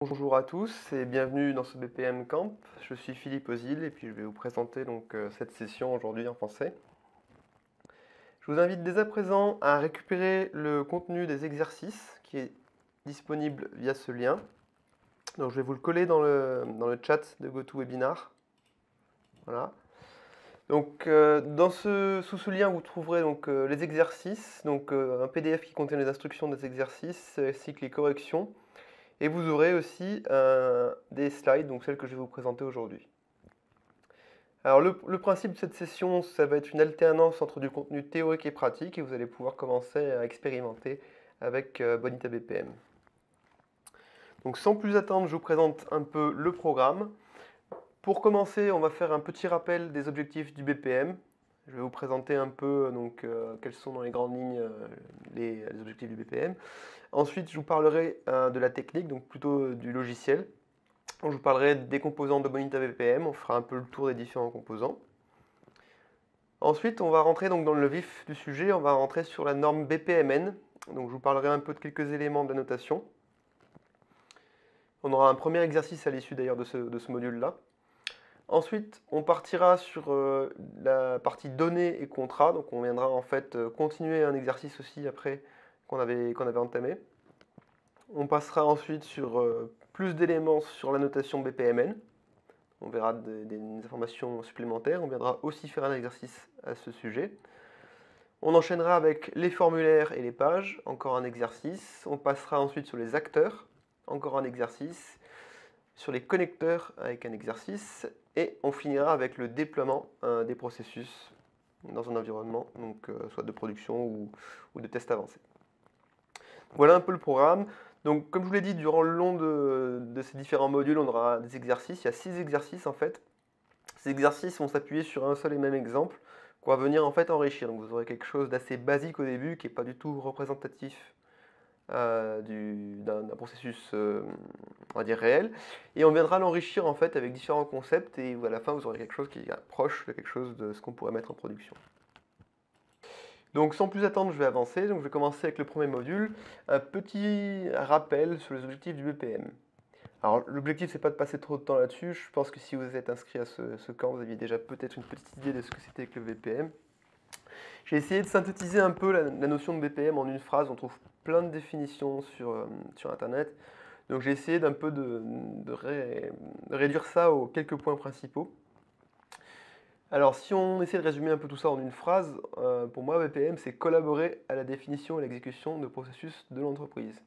Bonjour à tous et bienvenue dans ce BPM Camp. Je suis Philippe Ozil et puis je vais vous présenter cette session aujourd'hui en français. Je vous invite dès à présent à récupérer le contenu des exercices qui est disponible via ce lien. Donc je vais vous le coller dans le chat de GoToWebinar. Voilà. Donc sous ce lien vous trouverez les exercices, un PDF qui contient les instructions des exercices ainsi que les corrections. Et vous aurez aussi des slides, donc celles que je vais vous présenter aujourd'hui. Alors le principe de cette session, ça va être une alternance entre du contenu théorique et pratique, et vous allez pouvoir commencer à expérimenter avec Bonita BPM. Donc sans plus attendre, je vous présente un peu le programme. Pour commencer, on va faire un petit rappel des objectifs du BPM. Je vais vous présenter un peu quels sont dans les grandes lignes les objectifs du BPM. Ensuite, je vous parlerai de la technique, donc plutôt du logiciel. Je vous parlerai des composants de Bonita BPM, on fera un peu le tour des différents composants. Ensuite, on va rentrer dans le vif du sujet, on va rentrer sur la norme BPMN. Donc je vous parlerai un peu de quelques éléments de la notation. On aura un premier exercice à l'issue d'ailleurs de ce module-là. Ensuite, on partira sur la partie données et contrats. Donc on viendra en fait continuer un exercice aussi après qu'on avait entamé. On passera ensuite sur plus d'éléments sur la notation BPMN. On verra des informations supplémentaires. On viendra aussi faire un exercice à ce sujet. On enchaînera avec les formulaires et les pages, encore un exercice. On passera ensuite sur les acteurs, encore un exercice. Sur les connecteurs avec un exercice. Et on finira avec le déploiement des processus dans un environnement, soit de production ou de test avancé. Voilà un peu le programme. Donc, comme je vous l'ai dit, durant le long de ces différents modules, on aura des exercices. Il y a 6 exercices en fait. Ces exercices vont s'appuyer sur un seul et même exemple qu'on va venir en fait enrichir. Donc, vous aurez quelque chose d'assez basique au début qui n'est pas du tout représentatif d'un processus, on va dire réel. Et on viendra l'enrichir en fait avec différents concepts et à la fin, vous aurez quelque chose qui est proche de quelque chose de ce qu'on pourrait mettre en production. Donc sans plus attendre, je vais avancer. Donc je vais commencer avec le premier module. Un petit rappel sur les objectifs du BPM. Alors l'objectif, c'est pas de passer trop de temps là-dessus. Je pense que si vous êtes inscrit à ce camp, vous aviez déjà peut-être une petite idée de ce que c'était que le BPM. J'ai essayé de synthétiser un peu la notion de BPM en une phrase. On trouve plein de définitions sur Internet. Donc j'ai essayé d'un peu de réduire ça aux quelques points principaux. Alors, si on essaie de résumer un peu tout ça en une phrase, pour moi, BPM, c'est collaborer à la définition et l'exécution de processus de l'entreprise.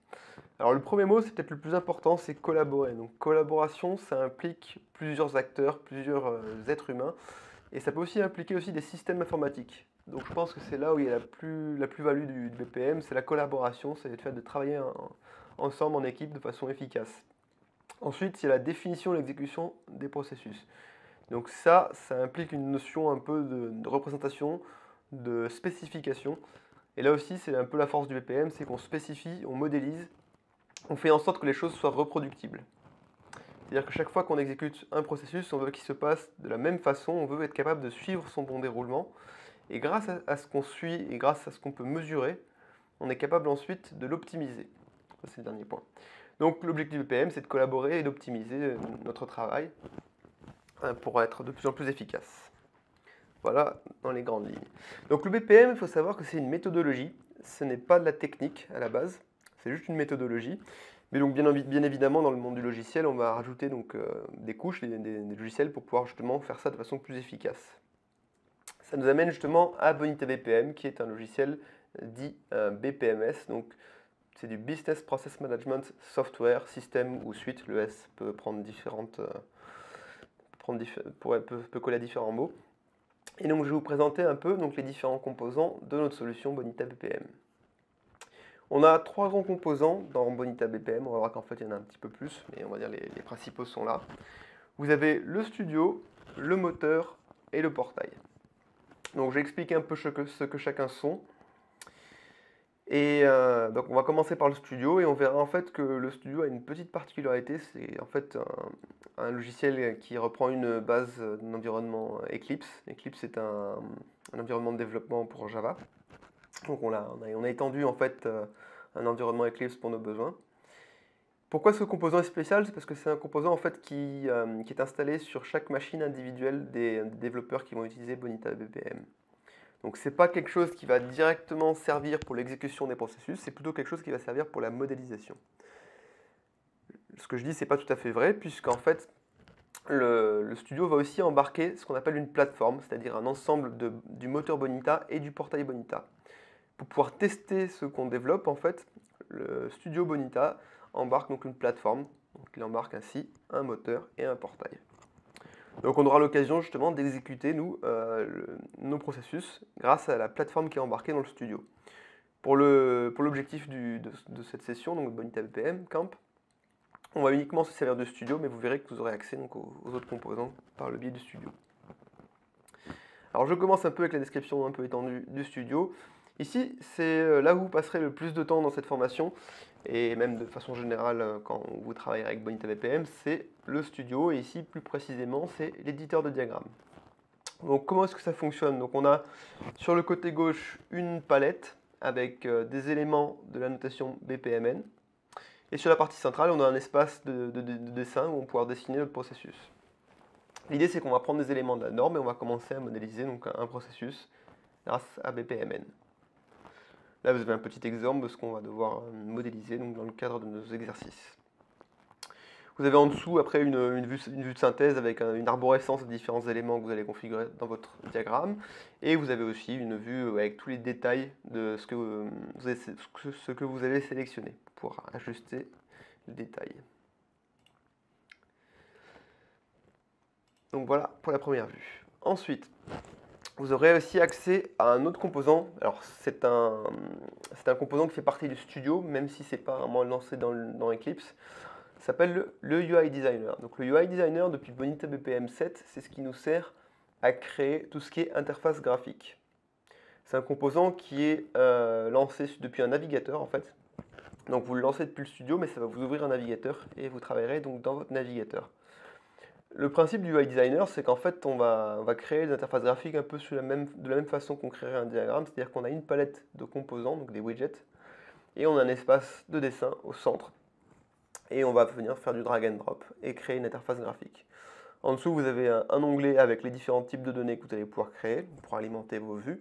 Alors, le premier mot, c'est peut-être le plus important, c'est collaborer. Donc, collaboration, ça implique plusieurs acteurs, plusieurs êtres humains, et ça peut aussi impliquer aussi des systèmes informatiques. Donc, je pense que c'est là où il y a la plus-value du BPM, c'est la collaboration, c'est le fait de travailler ensemble en équipe de façon efficace. Ensuite, il y a la définition et l'exécution des processus. Donc ça implique une notion un peu de représentation, de spécification. Et là aussi, c'est un peu la force du BPM, c'est qu'on spécifie, on modélise, on fait en sorte que les choses soient reproductibles. C'est-à-dire que chaque fois qu'on exécute un processus, on veut qu'il se passe de la même façon, on veut être capable de suivre son bon déroulement. Et grâce à ce qu'on suit et grâce à ce qu'on peut mesurer, on est capable ensuite de l'optimiser. Ça, c'est le dernier point. Donc l'objectif du BPM, c'est de collaborer et d'optimiser notre travail pour être de plus en plus efficace. Voilà dans les grandes lignes. Donc le BPM, il faut savoir que c'est une méthodologie, ce n'est pas de la technique à la base, c'est juste une méthodologie. Mais donc bien évidemment dans le monde du logiciel, on va rajouter des couches, des logiciels pour pouvoir justement faire ça de façon plus efficace. Ça nous amène justement à Bonita BPM, qui est un logiciel dit BPMS, donc c'est du Business Process Management Software, système ou suite, le S peut prendre peut coller à différents mots. Et donc je vais vous présenter un peu les différents composants de notre solution Bonita BPM. On a 3 grands composants dans Bonita BPM, on va voir qu'en fait il y en a un petit peu plus, mais on va dire les principaux sont là. Vous avez le studio, le moteur et le portail. Donc je vais expliquer un peu ce que chacun sont. Et donc on va commencer par le studio et on verra en fait que le studio a une petite particularité, c'est en fait un logiciel qui reprend une base d'un environnement Eclipse. Eclipse c'est un environnement de développement pour Java. Donc on a étendu en fait un environnement Eclipse pour nos besoins. Pourquoi ce composant est spécial? C'est parce que c'est un composant en fait qui est installé sur chaque machine individuelle des développeurs qui vont utiliser Bonita BPM. Donc c'est pas quelque chose qui va directement servir pour l'exécution des processus, c'est plutôt quelque chose qui va servir pour la modélisation. Ce que je dis, c'est pas tout à fait vrai, puisqu'en fait, le studio va aussi embarquer ce qu'on appelle une plateforme, c'est-à-dire un ensemble du moteur Bonita et du portail Bonita. Pour pouvoir tester ce qu'on développe, en fait, le studio Bonita embarque donc une plateforme. Donc il embarque ainsi un moteur et un portail. Donc on aura l'occasion justement d'exécuter nos processus grâce à la plateforme qui est embarquée dans le studio. Pour l'objectif de cette session, donc Bonita BPM Camp, on va uniquement se servir de studio, mais vous verrez que vous aurez accès donc, aux autres composants par le biais du studio. Alors je commence un peu avec la description un peu étendue du studio. Ici, c'est là où vous passerez le plus de temps dans cette formation, et même de façon générale quand vous travaillerez avec Bonita BPM, c'est le studio, et ici plus précisément, c'est l'éditeur de diagrammes. Donc comment est-ce que ça fonctionne? Donc on a sur le côté gauche une palette avec des éléments de la notation BPMN, et sur la partie centrale, on a un espace de dessin où on va pouvoir dessiner notre processus. L'idée, c'est qu'on va prendre des éléments de la norme et on va commencer à modéliser donc, un processus grâce à BPMN. Là, vous avez un petit exemple de ce qu'on va devoir modéliser donc, dans le cadre de nos exercices. Vous avez en dessous, après, une vue de synthèse avec une arborescence de différents éléments que vous allez configurer dans votre diagramme. Et vous avez aussi une vue avec tous les détails de ce que vous avez sélectionné pour pouvoir ajuster le détail. Donc voilà pour la première vue. Ensuite, vous aurez aussi accès à un autre composant. Alors c'est un composant qui fait partie du studio, même si ce n'est pas vraiment lancé dans Eclipse. Ça s'appelle le UI Designer. Donc le UI Designer, depuis Bonita BPM 7, c'est ce qui nous sert à créer tout ce qui est interface graphique. C'est un composant qui est lancé depuis un navigateur en fait. Donc vous le lancez depuis le studio, mais ça va vous ouvrir un navigateur et vous travaillerez donc dans votre navigateur. Le principe du UI Designer, c'est qu'en fait, on va créer des interfaces graphiques un peu de la même façon qu'on créerait un diagramme, c'est-à-dire qu'on a une palette de composants, donc des widgets, et on a un espace de dessin au centre. Et on va venir faire du drag and drop et créer une interface graphique. En dessous, vous avez un onglet avec les différents types de données que vous allez pouvoir créer pour alimenter vos vues.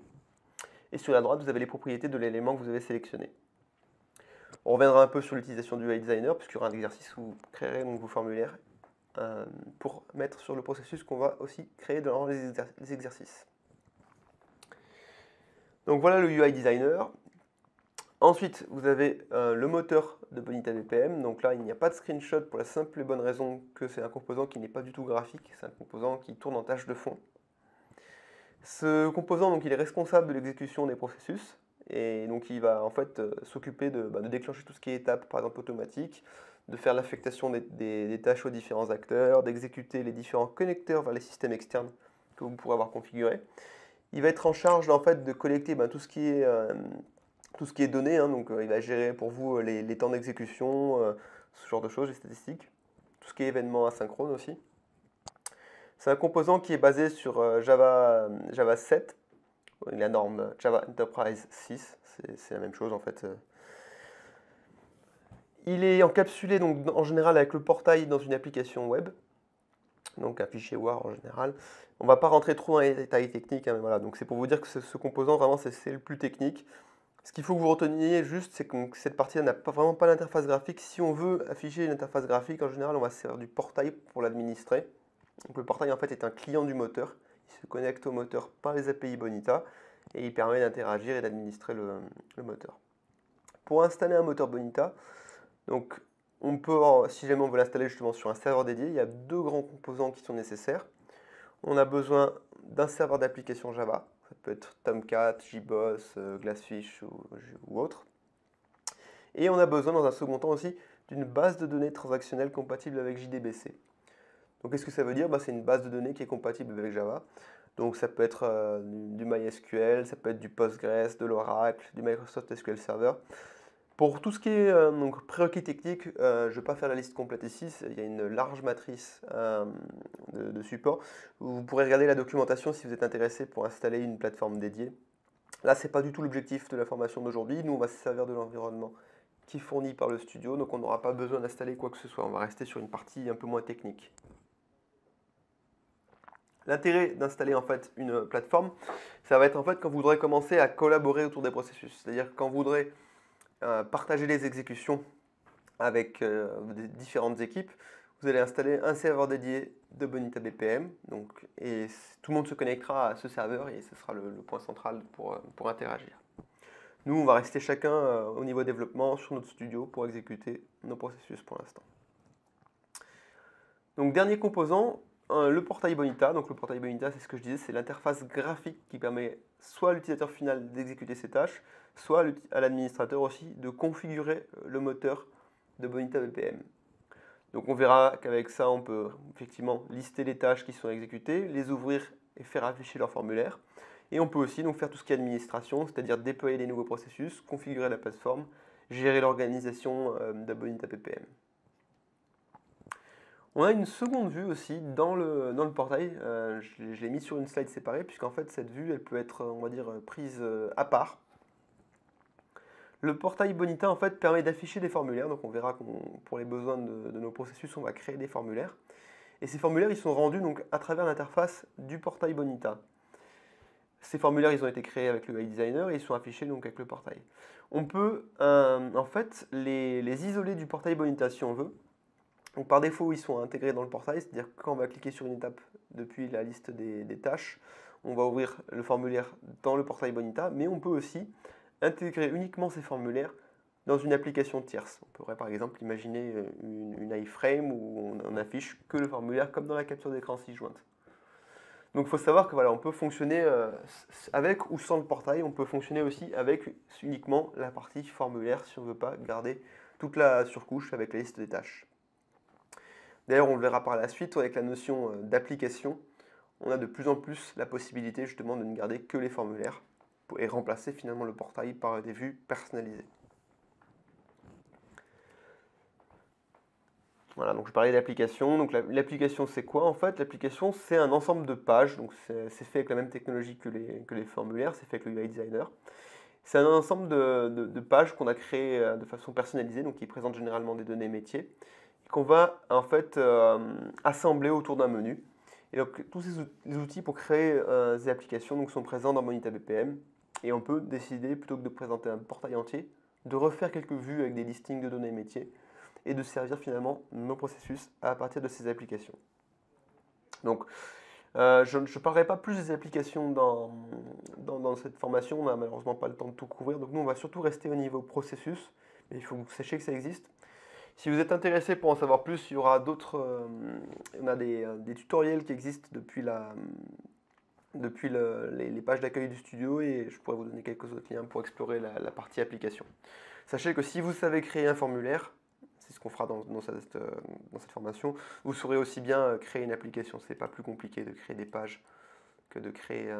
Et sur la droite, vous avez les propriétés de l'élément que vous avez sélectionné. On reviendra un peu sur l'utilisation du UI Designer, puisqu'il y aura un exercice où vous créerez donc vos formulaires pour mettre sur le processus qu'on va aussi créer dans les exercices. Donc voilà le UI Designer. Ensuite, vous avez le moteur de Bonita BPM. Donc là, il n'y a pas de screenshot pour la simple et bonne raison que c'est un composant qui n'est pas du tout graphique. C'est un composant qui tourne en tâche de fond. Ce composant, donc, il est responsable de l'exécution des processus. Et donc, il va en fait s'occuper de déclencher tout ce qui est étape, par exemple automatique, de faire l'affectation des tâches aux différents acteurs, d'exécuter les différents connecteurs vers les systèmes externes que vous pourrez avoir configurés. Il va être en charge en fait, de collecter tout ce qui est donné, hein, donc il va gérer pour vous les temps d'exécution, ce genre de choses, les statistiques, tout ce qui est événements asynchrone aussi. C'est un composant qui est basé sur Java 7, la norme Java Enterprise 6, c'est la même chose en fait. Il est encapsulé donc, en général avec le portail dans une application web, donc un fichier WAR en général. On ne va pas rentrer trop dans les détails techniques, hein, mais voilà, donc c'est pour vous dire que ce composant vraiment c'est le plus technique. Ce qu'il faut que vous reteniez juste, c'est que cette partie-là n'a vraiment pas d'interface graphique. Si on veut afficher une interface graphique, en général, on va se servir du portail pour l'administrer. Donc le portail, en fait, est un client du moteur. Il se connecte au moteur par les API Bonita et il permet d'interagir et d'administrer le moteur. Pour installer un moteur Bonita, donc on peut, si jamais on veut l'installer justement sur un serveur dédié, il y a deux grands composants qui sont nécessaires. On a besoin d'un serveur d'application Java. Ça peut être Tomcat, JBoss, Glassfish ou autre. Et on a besoin dans un second temps aussi d'une base de données transactionnelle compatible avec JDBC. Donc qu'est-ce que ça veut dire? C'est une base de données qui est compatible avec Java. Donc ça peut être du MySQL, ça peut être du Postgres, de l'Oracle, du Microsoft SQL Server. Pour tout ce qui est prérequis techniques, je ne vais pas faire la liste complète ici, il y a une large matrice de support. Vous pourrez regarder la documentation si vous êtes intéressé pour installer une plateforme dédiée. Là, ce n'est pas du tout l'objectif de la formation d'aujourd'hui. Nous, on va se servir de l'environnement qui est fourni par le studio, donc on n'aura pas besoin d'installer quoi que ce soit. On va rester sur une partie un peu moins technique. L'intérêt d'installer en fait une plateforme, ça va être en fait quand vous voudrez commencer à collaborer autour des processus. C'est-à-dire quand vous voudrez partager les exécutions avec des différentes équipes, vous allez installer un serveur dédié de Bonita BPM, et tout le monde se connectera à ce serveur et ce sera le point central pour interagir. Nous, on va rester chacun au niveau développement sur notre studio pour exécuter nos processus pour l'instant. Donc dernier composant, le portail Bonita. Donc le portail Bonita, c'est ce que je disais, c'est l'interface graphique qui permet soit à l'utilisateur final d'exécuter ses tâches, soit à l'administrateur aussi de configurer le moteur de Bonita BPM. Donc on verra qu'avec ça, on peut effectivement lister les tâches qui sont exécutées, les ouvrir et faire afficher leur formulaire. Et on peut aussi donc faire tout ce qui est administration, c'est-à-dire déployer les nouveaux processus, configurer la plateforme, gérer l'organisation de Bonita BPM. On a une seconde vue aussi dans le portail, je l'ai mis sur une slide séparée, puisqu'en fait cette vue elle peut être, on va dire, prise à part. Le portail Bonita en fait permet d'afficher des formulaires, donc on verra que pour les besoins de nos processus, on va créer des formulaires. Et ces formulaires ils sont rendus donc à travers l'interface du portail Bonita. Ces formulaires ils ont été créés avec le UI Designer et ils sont affichés donc avec le portail. On peut en fait les isoler du portail Bonita si on veut. Donc par défaut, ils sont intégrés dans le portail, c'est-à-dire que quand on va cliquer sur une étape depuis la liste des tâches, on va ouvrir le formulaire dans le portail Bonita, mais on peut aussi intégrer uniquement ces formulaires dans une application tierce. On pourrait par exemple imaginer une iframe où on affiche que le formulaire comme dans la capture d'écran 6 jointe. Donc il faut savoir que voilà, on peut fonctionner avec ou sans le portail, on peut fonctionner aussi avec uniquement la partie formulaire si on ne veut pas garder toute la surcouche avec la liste des tâches. D'ailleurs, on le verra par la suite, avec la notion d'application, on a de plus en plus la possibilité justement de ne garder que les formulaires et remplacer finalement le portail par des vues personnalisées. Voilà, donc je parlais d'application. Donc l'application c'est quoi en fait? L'application c'est un ensemble de pages, donc c'est fait avec la même technologie que les formulaires, c'est fait avec le UI Designer. C'est un ensemble de pages qu'on a créées de façon personnalisée, donc qui présentent généralement des données métiers, qu'on va en fait assembler autour d'un menu. Et donc tous ces outils pour créer ces applications donc, sont présents dans Bonita BPM. Et on peut décider, plutôt que de présenter un portail entier, de refaire quelques vues avec des listings de données métiers et de servir finalement nos processus à partir de ces applications. Donc je ne parlerai pas plus des applications dans cette formation, on n'a malheureusement pas le temps de tout couvrir, donc nous on va surtout rester au niveau processus, mais il faut que vous sachiez que ça existe. Si vous êtes intéressé pour en savoir plus, il y aura d'autres, on a des tutoriels qui existent depuis les pages d'accueil du studio et je pourrais vous donner quelques autres liens pour explorer la partie application. Sachez que si vous savez créer un formulaire, c'est ce qu'on fera dans cette formation, vous saurez aussi bien créer une application. Ce n'est pas plus compliqué de créer des pages que de créer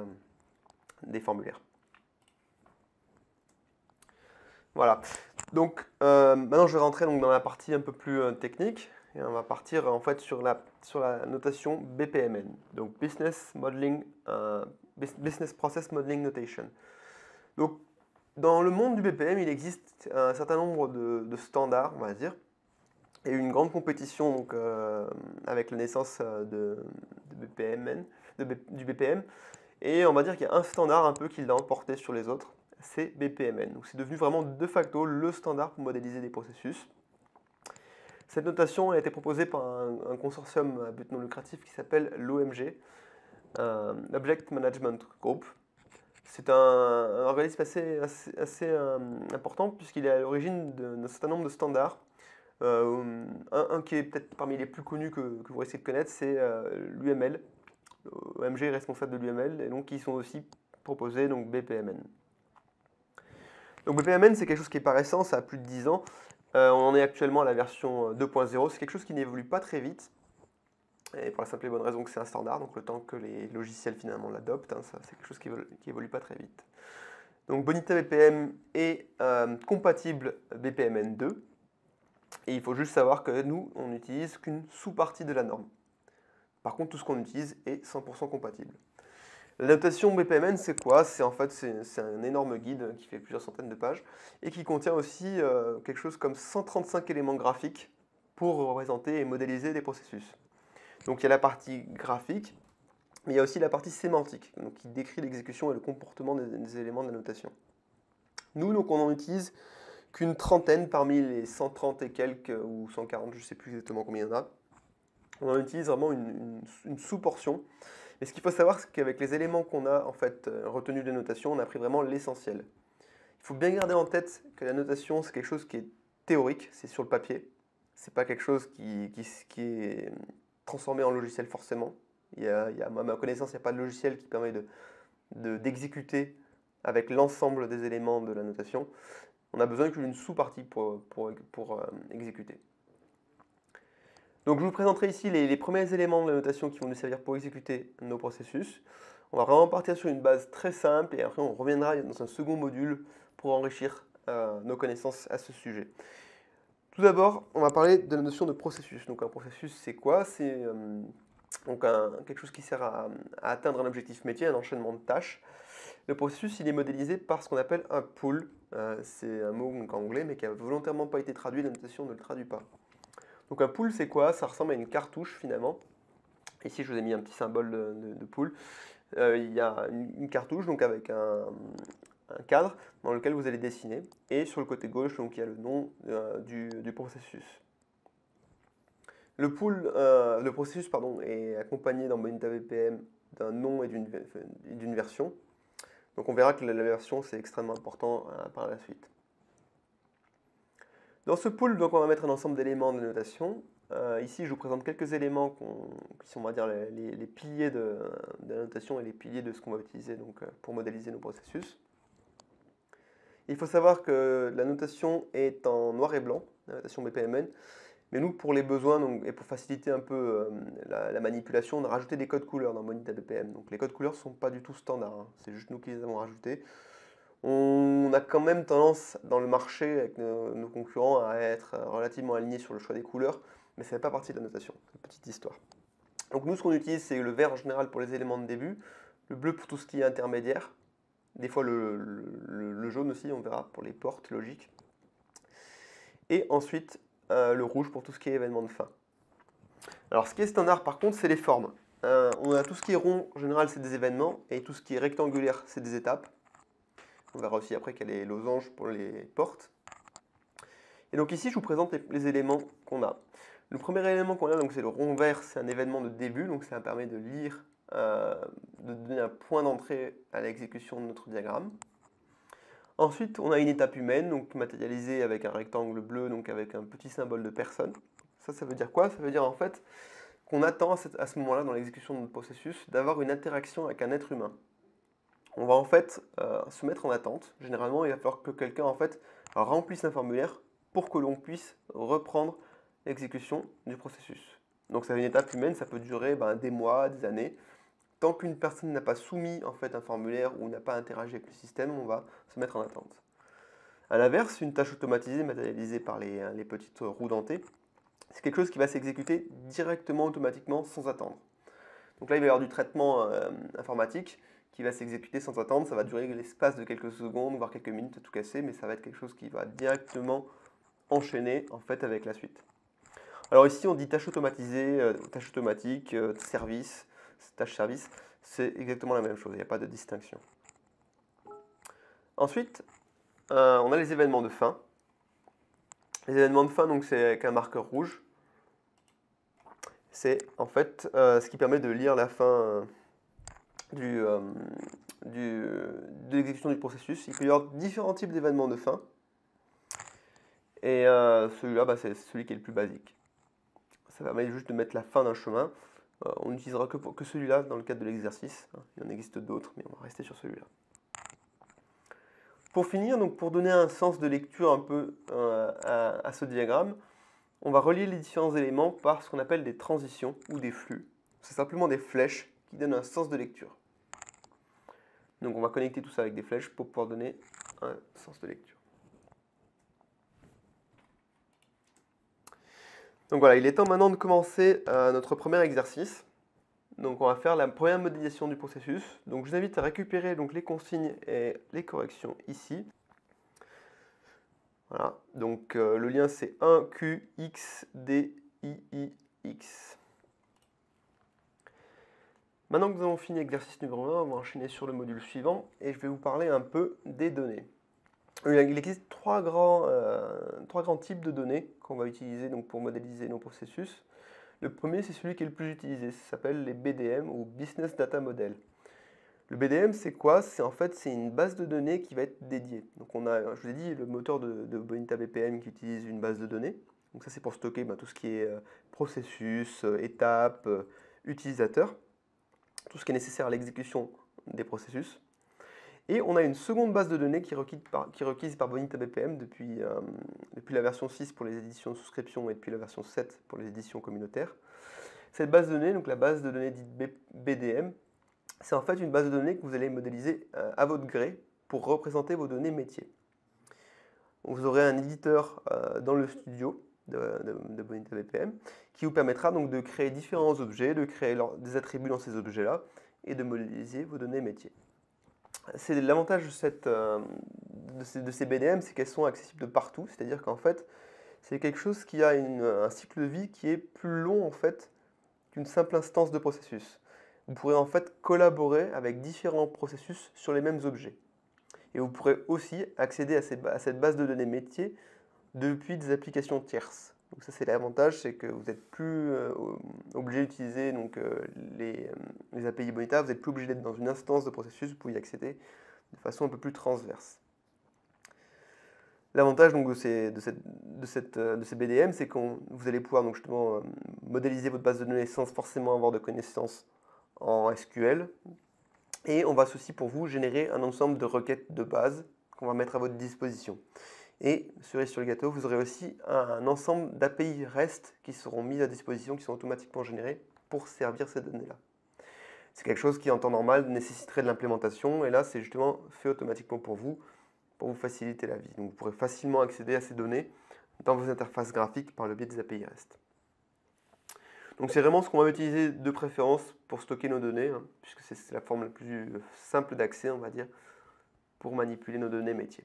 des formulaires. Voilà. Donc maintenant je vais rentrer donc, dans la partie un peu plus technique et on va partir en fait sur la notation BPMN, donc Business Process Modeling Notation. Donc dans le monde du BPM, il existe un certain nombre de standards, on va dire, et une grande compétition donc, avec la naissance du BPM. Et on va dire qu'il y a un standard un peu qui l'a emporté sur les autres, c'est BPMN. Donc c'est devenu vraiment de facto le standard pour modéliser des processus. Cette notation a été proposée par un consortium à but non lucratif qui s'appelle l'OMG, l'Object Management Group. C'est un organisme assez important puisqu'il est à l'origine d'un certain nombre de standards. Un qui est peut-être parmi les plus connus que vous risquez de connaître, c'est l'UML. OMG est responsable de l'UML et donc ils sont aussi proposés donc BPMN. Donc BPMN c'est quelque chose qui est pas récent, ça a plus de 10 ans. On en est actuellement à la version 2.0, c'est quelque chose qui n'évolue pas très vite. Et pour la simple et bonne raison que c'est un standard, donc le temps que les logiciels finalement l'adoptent, hein, c'est quelque chose qui évolue pas très vite. Donc Bonita BPM est compatible BPMN 2. Et il faut juste savoir que nous, on n'utilise qu'une sous-partie de la norme. Par contre, tout ce qu'on utilise est 100% compatible. La notation BPMN, c'est quoi? C'est en fait c'est un énorme guide qui fait plusieurs centaines de pages et qui contient aussi quelque chose comme 135 éléments graphiques pour représenter et modéliser des processus. Donc il y a la partie graphique, mais il y a aussi la partie sémantique, donc qui décrit l'exécution et le comportement des éléments de la notation. Nous, donc, on n'en utilise qu'une trentaine parmi les 130 et quelques, ou 140, je ne sais plus exactement combien il y en a. On en utilise vraiment une sous-portion. Et ce qu'il faut savoir, c'est qu'avec les éléments qu'on a en fait retenus des notations, on a pris vraiment l'essentiel. Il faut bien garder en tête que la notation, c'est quelque chose qui est théorique, c'est sur le papier. C'est pas quelque chose qui est transformé en logiciel forcément. À ma connaissance, il n'y a pas de logiciel qui permet d'exécuter avec l'ensemble des éléments de la notation. On a besoin d'une sous-partie pour exécuter. Donc je vous présenterai ici les premiers éléments de la notation qui vont nous servir pour exécuter nos processus. On va vraiment partir sur une base très simple et après on reviendra dans un second module pour enrichir nos connaissances à ce sujet. Tout d'abord, on va parler de la notion de processus. Donc un processus, c'est quoi? C'est quelque chose qui sert à atteindre un objectif métier, un enchaînement de tâches. Le processus, il est modélisé par ce qu'on appelle un pull. C'est un mot en anglais, mais qui n'a volontairement pas été traduit, la notation ne le traduit pas. Donc un pull, c'est quoi? Ça ressemble à une cartouche finalement. Ici, je vous ai mis un petit symbole de pull. Il y a une cartouche donc avec un cadre dans lequel vous allez dessiner. Et sur le côté gauche, donc, il y a le nom du processus. Le processus est accompagné dans Bonita BPM d'un nom et d'une version. Donc on verra que la version, c'est extrêmement important par la suite. Dans ce pool, donc, on va mettre un ensemble d'éléments de notation. Ici, je vous présente quelques éléments qui sont, on va dire, les piliers de la notation et les piliers de ce qu'on va utiliser donc, pour modéliser nos processus. Il faut savoir que la notation est en noir et blanc, la notation BPMN. Mais nous, pour les besoins et pour faciliter un peu la manipulation, on a rajouté des codes couleurs dans Bonita BPM. Donc les codes couleurs ne sont pas du tout standards, hein. C'est juste nous qui les avons rajoutés. On a quand même tendance dans le marché avec nos concurrents à être relativement alignés sur le choix des couleurs, mais ça ne fait pas partie de la notation, c'est une petite histoire. Donc nous, ce qu'on utilise, c'est le vert en général pour les éléments de début, le bleu pour tout ce qui est intermédiaire, des fois le jaune aussi, on verra, pour les portes logiques. Et ensuite, le rouge pour tout ce qui est événement de fin. Alors ce qui est standard par contre, c'est les formes. On a tout ce qui est rond, en général c'est des événements, et tout ce qui est rectangulaire, c'est des étapes. On verra aussi après qu'il y a les losanges pour les portes. Et donc ici, je vous présente les éléments qu'on a. Le premier élément qu'on a, c'est le rond vert, c'est un événement de début, donc ça permet de lire, de donner un point d'entrée à l'exécution de notre diagramme. Ensuite, on a une étape humaine, donc matérialisée avec un rectangle bleu, donc avec un petit symbole de personne. Ça veut dire quoi? Ça veut dire en fait qu'on attend à ce moment-là, dans l'exécution de notre processus, d'avoir une interaction avec un être humain. On va en fait se mettre en attente. Généralement, il va falloir que quelqu'un en fait remplisse un formulaire pour que l'on puisse reprendre l'exécution du processus. Donc c'est une étape humaine, ça peut durer des mois, des années. Tant qu'une personne n'a pas soumis en fait un formulaire ou n'a pas interagi avec le système, on va se mettre en attente. A l'inverse, une tâche automatisée matérialisée par les petites roues dentées, c'est quelque chose qui va s'exécuter directement, automatiquement, sans attendre. Donc là, il va y avoir du traitement informatique qui va s'exécuter sans attendre. Ça va durer l'espace de quelques secondes, voire quelques minutes, tout casser, mais ça va être quelque chose qui va directement enchaîner en fait avec la suite. Alors ici, on dit tâche automatisée, tâche automatique, service, tâche service. C'est exactement la même chose, il n'y a pas de distinction. Ensuite, on a les événements de fin. Les événements de fin, donc c'est avec un marqueur rouge. C'est en fait ce qui permet de lire la fin de l'exécution du processus. Il peut y avoir différents types d'événements de fin. Et celui-là, c'est celui qui est le plus basique. Ça permet juste de mettre la fin d'un chemin. On n'utilisera que celui-là dans le cadre de l'exercice. Il en existe d'autres, mais on va rester sur celui-là. Pour finir, donc pour donner un sens de lecture un peu à ce diagramme, on va relier les différents éléments par ce qu'on appelle des transitions ou des flux. C'est simplement des flèches qui donnent un sens de lecture. Donc on va connecter tout ça avec des flèches pour pouvoir donner un sens de lecture. Donc voilà, il est temps maintenant de commencer notre premier exercice. Donc on va faire la première modélisation du processus. Donc je vous invite à récupérer donc, les consignes et les corrections ici. Voilà, donc le lien c'est 1QXDIIX. Maintenant que nous avons fini l'exercice numéro 1, on va enchaîner sur le module suivant et je vais vous parler un peu des données. Il existe trois grands types de données qu'on va utiliser donc, pour modéliser nos processus. Le premier, c'est celui qui est le plus utilisé, ça s'appelle les BDM ou Business Data Model. Le BDM, c'est quoi? C'est en fait une base de données qui va être dédiée. Donc on a, je vous ai dit, le moteur de Bonita BPM qui utilise une base de données. Donc ça, c'est pour stocker tout ce qui est processus, étapes, utilisateurs, tout ce qui est nécessaire à l'exécution des processus. Et on a une seconde base de données qui est requise par Bonita BPM depuis la version 6 pour les éditions de souscription et depuis la version 7 pour les éditions communautaires. Cette base de données, donc la base de données dite BDM, c'est en fait une base de données que vous allez modéliser à votre gré pour représenter vos données métiers. Vous aurez un éditeur dans le studio de Bonita BPM qui vous permettra donc de créer différents objets, de créer des attributs dans ces objets-là et de modéliser vos données métiers. C'est l'avantage de ces BDM, c'est qu'elles sont accessibles de partout, c'est-à-dire qu'en fait, c'est quelque chose qui a un cycle de vie qui est plus long en fait qu'une simple instance de processus. Vous pourrez en fait collaborer avec différents processus sur les mêmes objets. Et vous pourrez aussi accéder à cette base de données métier depuis des applications tierces. Donc ça c'est l'avantage, c'est que vous n'êtes plus obligé d'utiliser les API Bonita, vous n'êtes plus obligé d'être dans une instance de processus, vous pouvez y accéder de façon un peu plus transverse. L'avantage donc, de ces BDM, c'est que vous allez pouvoir donc, justement modéliser votre base de données sans forcément avoir de connaissances en SQL. Et on va aussi pour vous générer un ensemble de requêtes de base qu'on va mettre à votre disposition. Et cerise sur le gâteau, vous aurez aussi un ensemble d'API REST qui seront mises à disposition, qui sont automatiquement générées pour servir ces données-là. C'est quelque chose qui en temps normal nécessiterait de l'implémentation et là c'est justement fait automatiquement pour vous faciliter la vie. Donc vous pourrez facilement accéder à ces données dans vos interfaces graphiques par le biais des API REST. Donc c'est vraiment ce qu'on va utiliser de préférence pour stocker nos données, puisque c'est la forme la plus simple d'accès, on va dire, pour manipuler nos données métiers.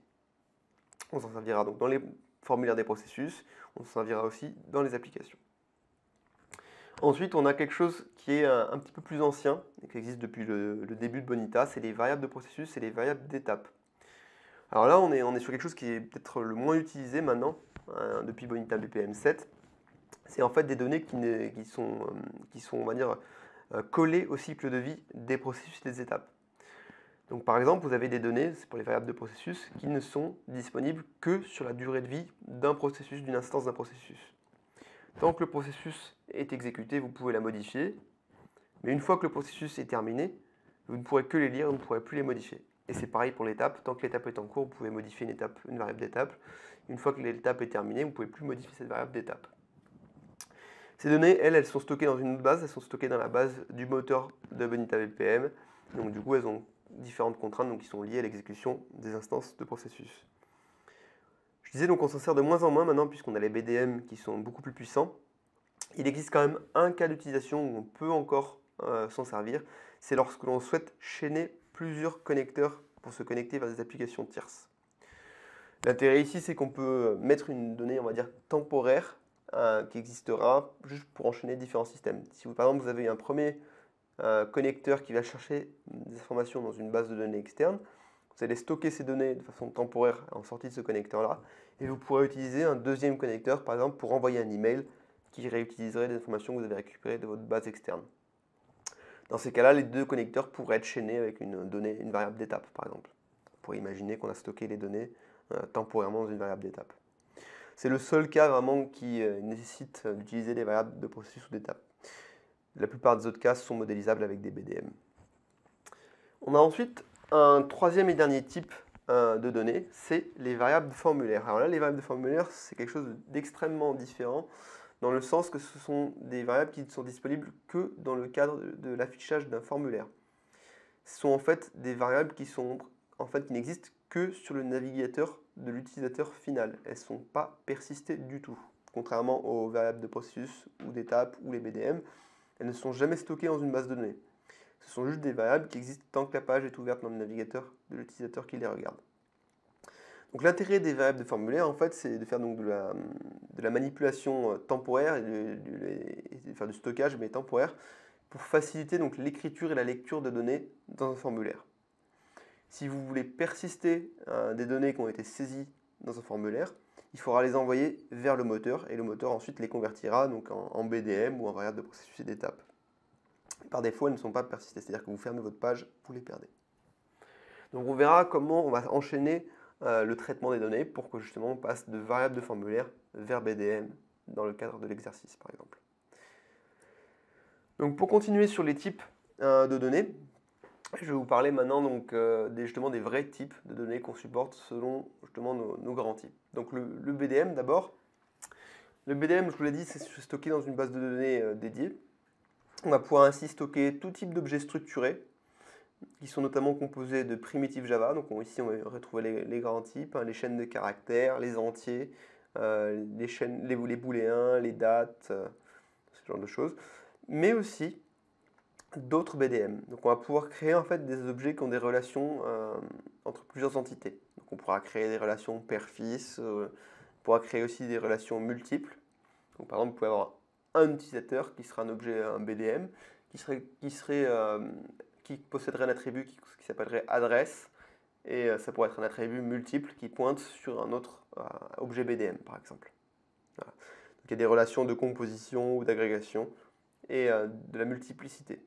On s'en servira donc dans les formulaires des processus, on s'en servira aussi dans les applications. Ensuite, on a quelque chose qui est un petit peu plus ancien, et qui existe depuis le début de Bonita, c'est les variables de processus et les variables d'étape. Alors là, on est sur quelque chose qui est peut-être le moins utilisé maintenant, depuis Bonita BPM 7. C'est en fait des données qui sont on va dire, collées au cycle de vie des processus et des étapes. Donc par exemple, vous avez des données, c'est pour les variables de processus, qui ne sont disponibles que sur la durée de vie d'un processus, d'une instance d'un processus. Tant que le processus est exécuté, vous pouvez la modifier, mais une fois que le processus est terminé, vous ne pourrez que les lire, vous ne pourrez plus les modifier. Et c'est pareil pour l'étape, tant que l'étape est en cours, vous pouvez modifier une variable d'étape. Une fois que l'étape est terminée, vous ne pouvez plus modifier cette variable d'étape. Ces données, elles sont stockées dans une base, elles sont stockées dans la base du moteur de Bonita BPM. Donc du coup, elles ont différentes contraintes qui sont liées à l'exécution des instances de processus. Je disais donc on s'en sert de moins en moins maintenant puisqu'on a les BDM qui sont beaucoup plus puissants. Il existe quand même un cas d'utilisation où on peut encore s'en servir, c'est lorsque l'on souhaite chaîner plusieurs connecteurs pour se connecter vers des applications tierces. L'intérêt ici, c'est qu'on peut mettre une donnée, on va dire, temporaire qui existera juste pour enchaîner différents systèmes. Si vous, par exemple, vous avez un premier connecteur qui va chercher des informations dans une base de données externe, vous allez stocker ces données de façon temporaire en sortie de ce connecteur-là, et vous pourrez utiliser un deuxième connecteur, par exemple, pour envoyer un email qui réutiliserait des informations que vous avez récupérées de votre base externe. Dans ces cas-là, les deux connecteurs pourraient être chaînés avec une variable d'étape, par exemple. On pourrait imaginer qu'on a stocké les données temporairement dans une variable d'étape. C'est le seul cas vraiment qui nécessite d'utiliser des variables de processus ou d'étape. La plupart des autres cas sont modélisables avec des BDM. On a ensuite un troisième et dernier type de données, c'est les variables de formulaire. Alors là, les variables de formulaire, c'est quelque chose d'extrêmement différent, dans le sens que ce sont des variables qui ne sont disponibles que dans le cadre de l'affichage d'un formulaire. Ce sont en fait des variables qui n'existent que sur le navigateur de l'utilisateur final. Elles ne sont pas persistées du tout. Contrairement aux variables de processus ou d'étape ou les BDM, elles ne sont jamais stockées dans une base de données. Ce sont juste des variables qui existent tant que la page est ouverte dans le navigateur de l'utilisateur qui les regarde. Donc l'intérêt des variables de formulaire, en fait, c'est de faire donc de la manipulation temporaire et de faire du stockage, mais temporaire, pour faciliter donc l'écriture et la lecture de données dans un formulaire. Si vous voulez persister des données qui ont été saisies dans un formulaire, il faudra les envoyer vers le moteur, et le moteur ensuite les convertira donc en BDM ou en variable de processus et d'étapes. Par défaut, elles ne sont pas persistées, c'est-à-dire que vous fermez votre page, vous les perdez. Donc on verra comment on va enchaîner le traitement des données pour que justement on passe de variables de formulaire vers BDM dans le cadre de l'exercice par exemple. Donc pour continuer sur les types de données, je vais vous parler maintenant donc, justement des vrais types de données qu'on supporte selon justement nos grands types. Donc le BDM d'abord. Le BDM, je vous l'ai dit, c'est stocké dans une base de données dédiée. On va pouvoir ainsi stocker tout type d'objets structurés qui sont notamment composés de primitives Java. Donc ici, on va retrouver les grands types, hein, les chaînes de caractères, les entiers, les booléens, les dates, ce genre de choses. Mais aussi d'autres BDM. Donc on va pouvoir créer en fait des objets qui ont des relations entre plusieurs entités. Donc on pourra créer des relations père-fils, on pourra créer aussi des relations multiples. Donc par exemple, vous pouvez avoir un utilisateur qui sera un objet, un BDM, qui posséderait un attribut qui s'appellerait adresse, et ça pourrait être un attribut multiple qui pointe sur un autre objet BDM, par exemple. Voilà. Donc il y a des relations de composition ou d'agrégation et de la multiplicité.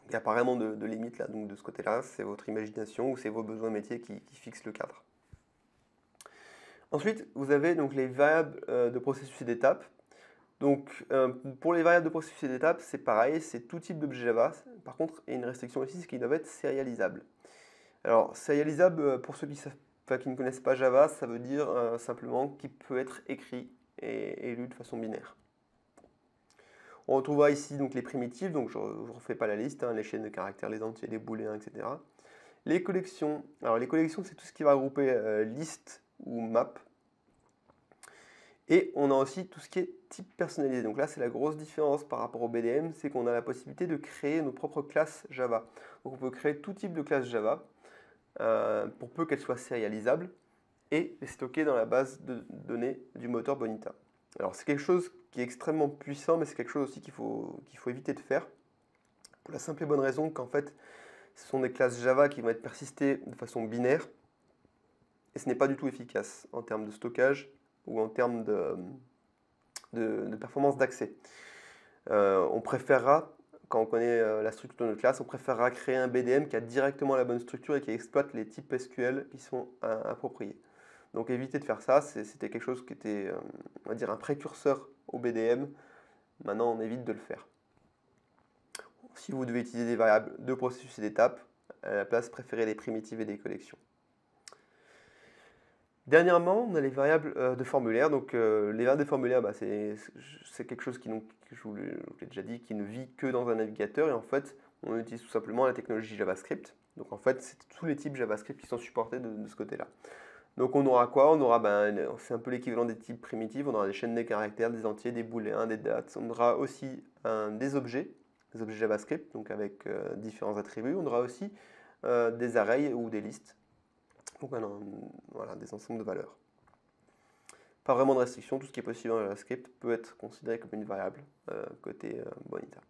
Il n'y a pas vraiment de limite là, donc de ce côté-là, c'est votre imagination ou c'est vos besoins métiers qui fixent le cadre. Ensuite, vous avez donc les variables de processus et d'étapes. Donc, pour les variables de processus et d'étapes, c'est pareil, c'est tout type d'objet Java. Par contre, il y a une restriction ici, c'est qu'ils doivent être sérialisables. Alors, sérialisable, pour ceux qui ne connaissent pas Java, ça veut dire simplement qu'il peut être écrit et lu de façon binaire. On retrouvera ici donc les primitives, donc je ne refais pas la liste, hein, les chaînes de caractères, les entiers, les booléens, etc. Les collections, alors les collections, c'est tout ce qui va regrouper liste ou map. Et on a aussi tout ce qui est type personnalisé. Donc là, c'est la grosse différence par rapport au BDM, c'est qu'on a la possibilité de créer nos propres classes Java. Donc on peut créer tout type de classe Java, pour peu qu'elles soient sérialisables, et les stocker dans la base de données du moteur Bonita. Alors c'est quelque chose qui est extrêmement puissant, mais c'est quelque chose aussi qu'il faut éviter de faire, pour la simple et bonne raison qu'en fait, ce sont des classes Java qui vont être persistées de façon binaire, et ce n'est pas du tout efficace en termes de stockage, ou en termes de performance d'accès. On préférera, quand on connaît la structure de notre classe, on préférera créer un BDM qui a directement la bonne structure et qui exploite les types SQL qui sont appropriés. Donc évitez de faire ça, c'était quelque chose qui était, on va dire, un précurseur au BDM. Maintenant, on évite de le faire. Si vous devez utiliser des variables de processus et d'étapes, à la place, préférez des primitives et des collections. Dernièrement, on a les variables de formulaire. Donc, les variables de formulaire, c'est quelque chose qui, donc, je vous l'ai déjà dit, qui ne vit que dans un navigateur. Et en fait, on utilise tout simplement la technologie JavaScript. Donc, en fait, c'est tous les types JavaScript qui sont supportés de ce côté-là. Donc, on aura quoi? On aura, c'est un peu l'équivalent des types primitifs. On aura des chaînes de caractères, des entiers, des booléens, des dates. On aura aussi des objets JavaScript, donc avec différents attributs. On aura aussi des arrays ou des listes. Donc voilà, des ensembles de valeurs. Pas vraiment de restriction, tout ce qui est possible dans JavaScript peut être considéré comme une variable côté Bonita.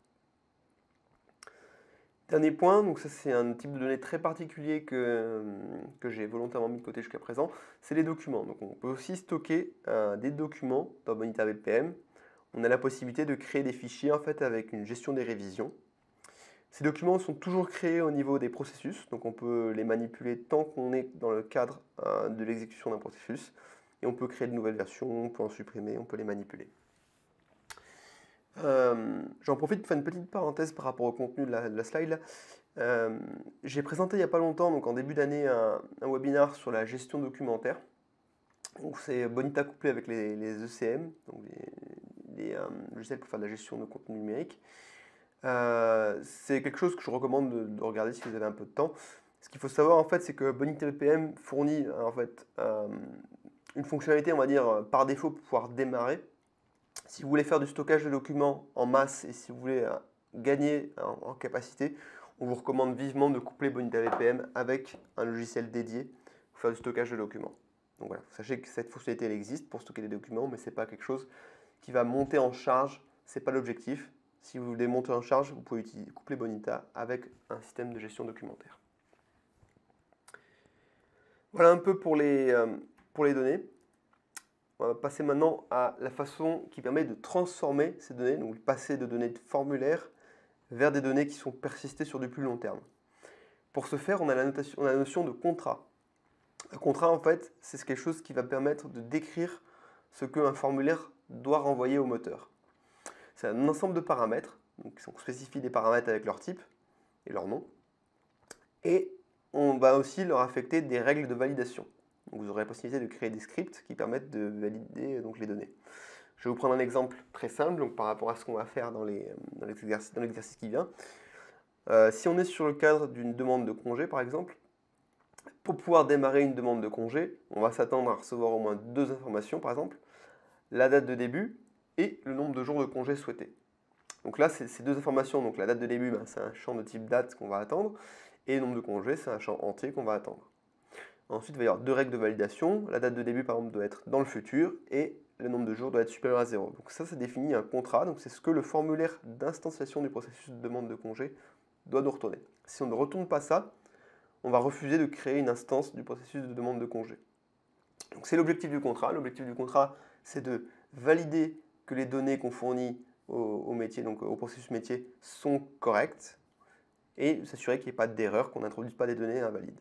Dernier point, donc ça c'est un type de données très particulier que j'ai volontairement mis de côté jusqu'à présent, c'est les documents. Donc on peut aussi stocker des documents dans Bonita BPM. On a la possibilité de créer des fichiers en fait avec une gestion des révisions. Ces documents sont toujours créés au niveau des processus, donc on peut les manipuler tant qu'on est dans le cadre de l'exécution d'un processus, et on peut créer de nouvelles versions, on peut en supprimer, on peut les manipuler. J'en profite pour faire une petite parenthèse par rapport au contenu de la slide. J'ai présenté il n'y a pas longtemps, donc en début d'année, un webinar sur la gestion documentaire. C'est Bonita couplé avec les ECM, donc les logiciels pour faire de la gestion de contenu numérique. C'est quelque chose que je recommande de regarder si vous avez un peu de temps. Ce qu'il faut savoir en fait, c'est que Bonita BPM fournit en fait une fonctionnalité, on va dire, par défaut pour pouvoir démarrer. Si vous voulez faire du stockage de documents en masse et si vous voulez gagner en capacité, on vous recommande vivement de coupler Bonita VPM avec un logiciel dédié pour faire du stockage de documents. Donc voilà, sachez que cette fonctionnalité elle existe pour stocker des documents, mais ce n'est pas quelque chose qui va monter en charge, ce n'est pas l'objectif. Si vous voulez monter en charge, vous pouvez coupler Bonita avec un système de gestion documentaire. Voilà un peu pour les données. On va passer maintenant à la façon qui permet de transformer ces données, donc passer de données de formulaire vers des données qui sont persistées sur du plus long terme. Pour ce faire, on a la notion de contrat. Un contrat, en fait, c'est quelque chose qui va permettre de décrire ce qu'un formulaire doit renvoyer au moteur. C'est un ensemble de paramètres, donc on spécifie des paramètres avec leur type et leur nom, et on va aussi leur affecter des règles de validation. Donc vous aurez la possibilité de créer des scripts qui permettent de valider donc, les données. Je vais vous prendre un exemple très simple donc, par rapport à ce qu'on va faire dans l'exercice qui vient. Si on est sur le cadre d'une demande de congé, par exemple, pour pouvoir démarrer une demande de congé, on va s'attendre à recevoir au moins 2 informations, par exemple, la date de début et le nombre de jours de congé souhaités. Donc là, ces 2 informations, donc la date de début, c'est un champ de type date qu'on va attendre, et le nombre de congés, c'est un champ entier qu'on va attendre. Ensuite, il va y avoir 2 règles de validation. La date de début, par exemple, doit être dans le futur et le nombre de jours doit être supérieur à 0. Donc ça définit un contrat. Donc c'est ce que le formulaire d'instanciation du processus de demande de congé doit nous retourner. Si on ne retourne pas ça, on va refuser de créer une instance du processus de demande de congé. Donc c'est l'objectif du contrat. L'objectif du contrat, c'est de valider que les données qu'on fournit au métier, donc au processus métier, sont correctes et s'assurer qu'il n'y ait pas d'erreur, qu'on n'introduise pas des données invalides.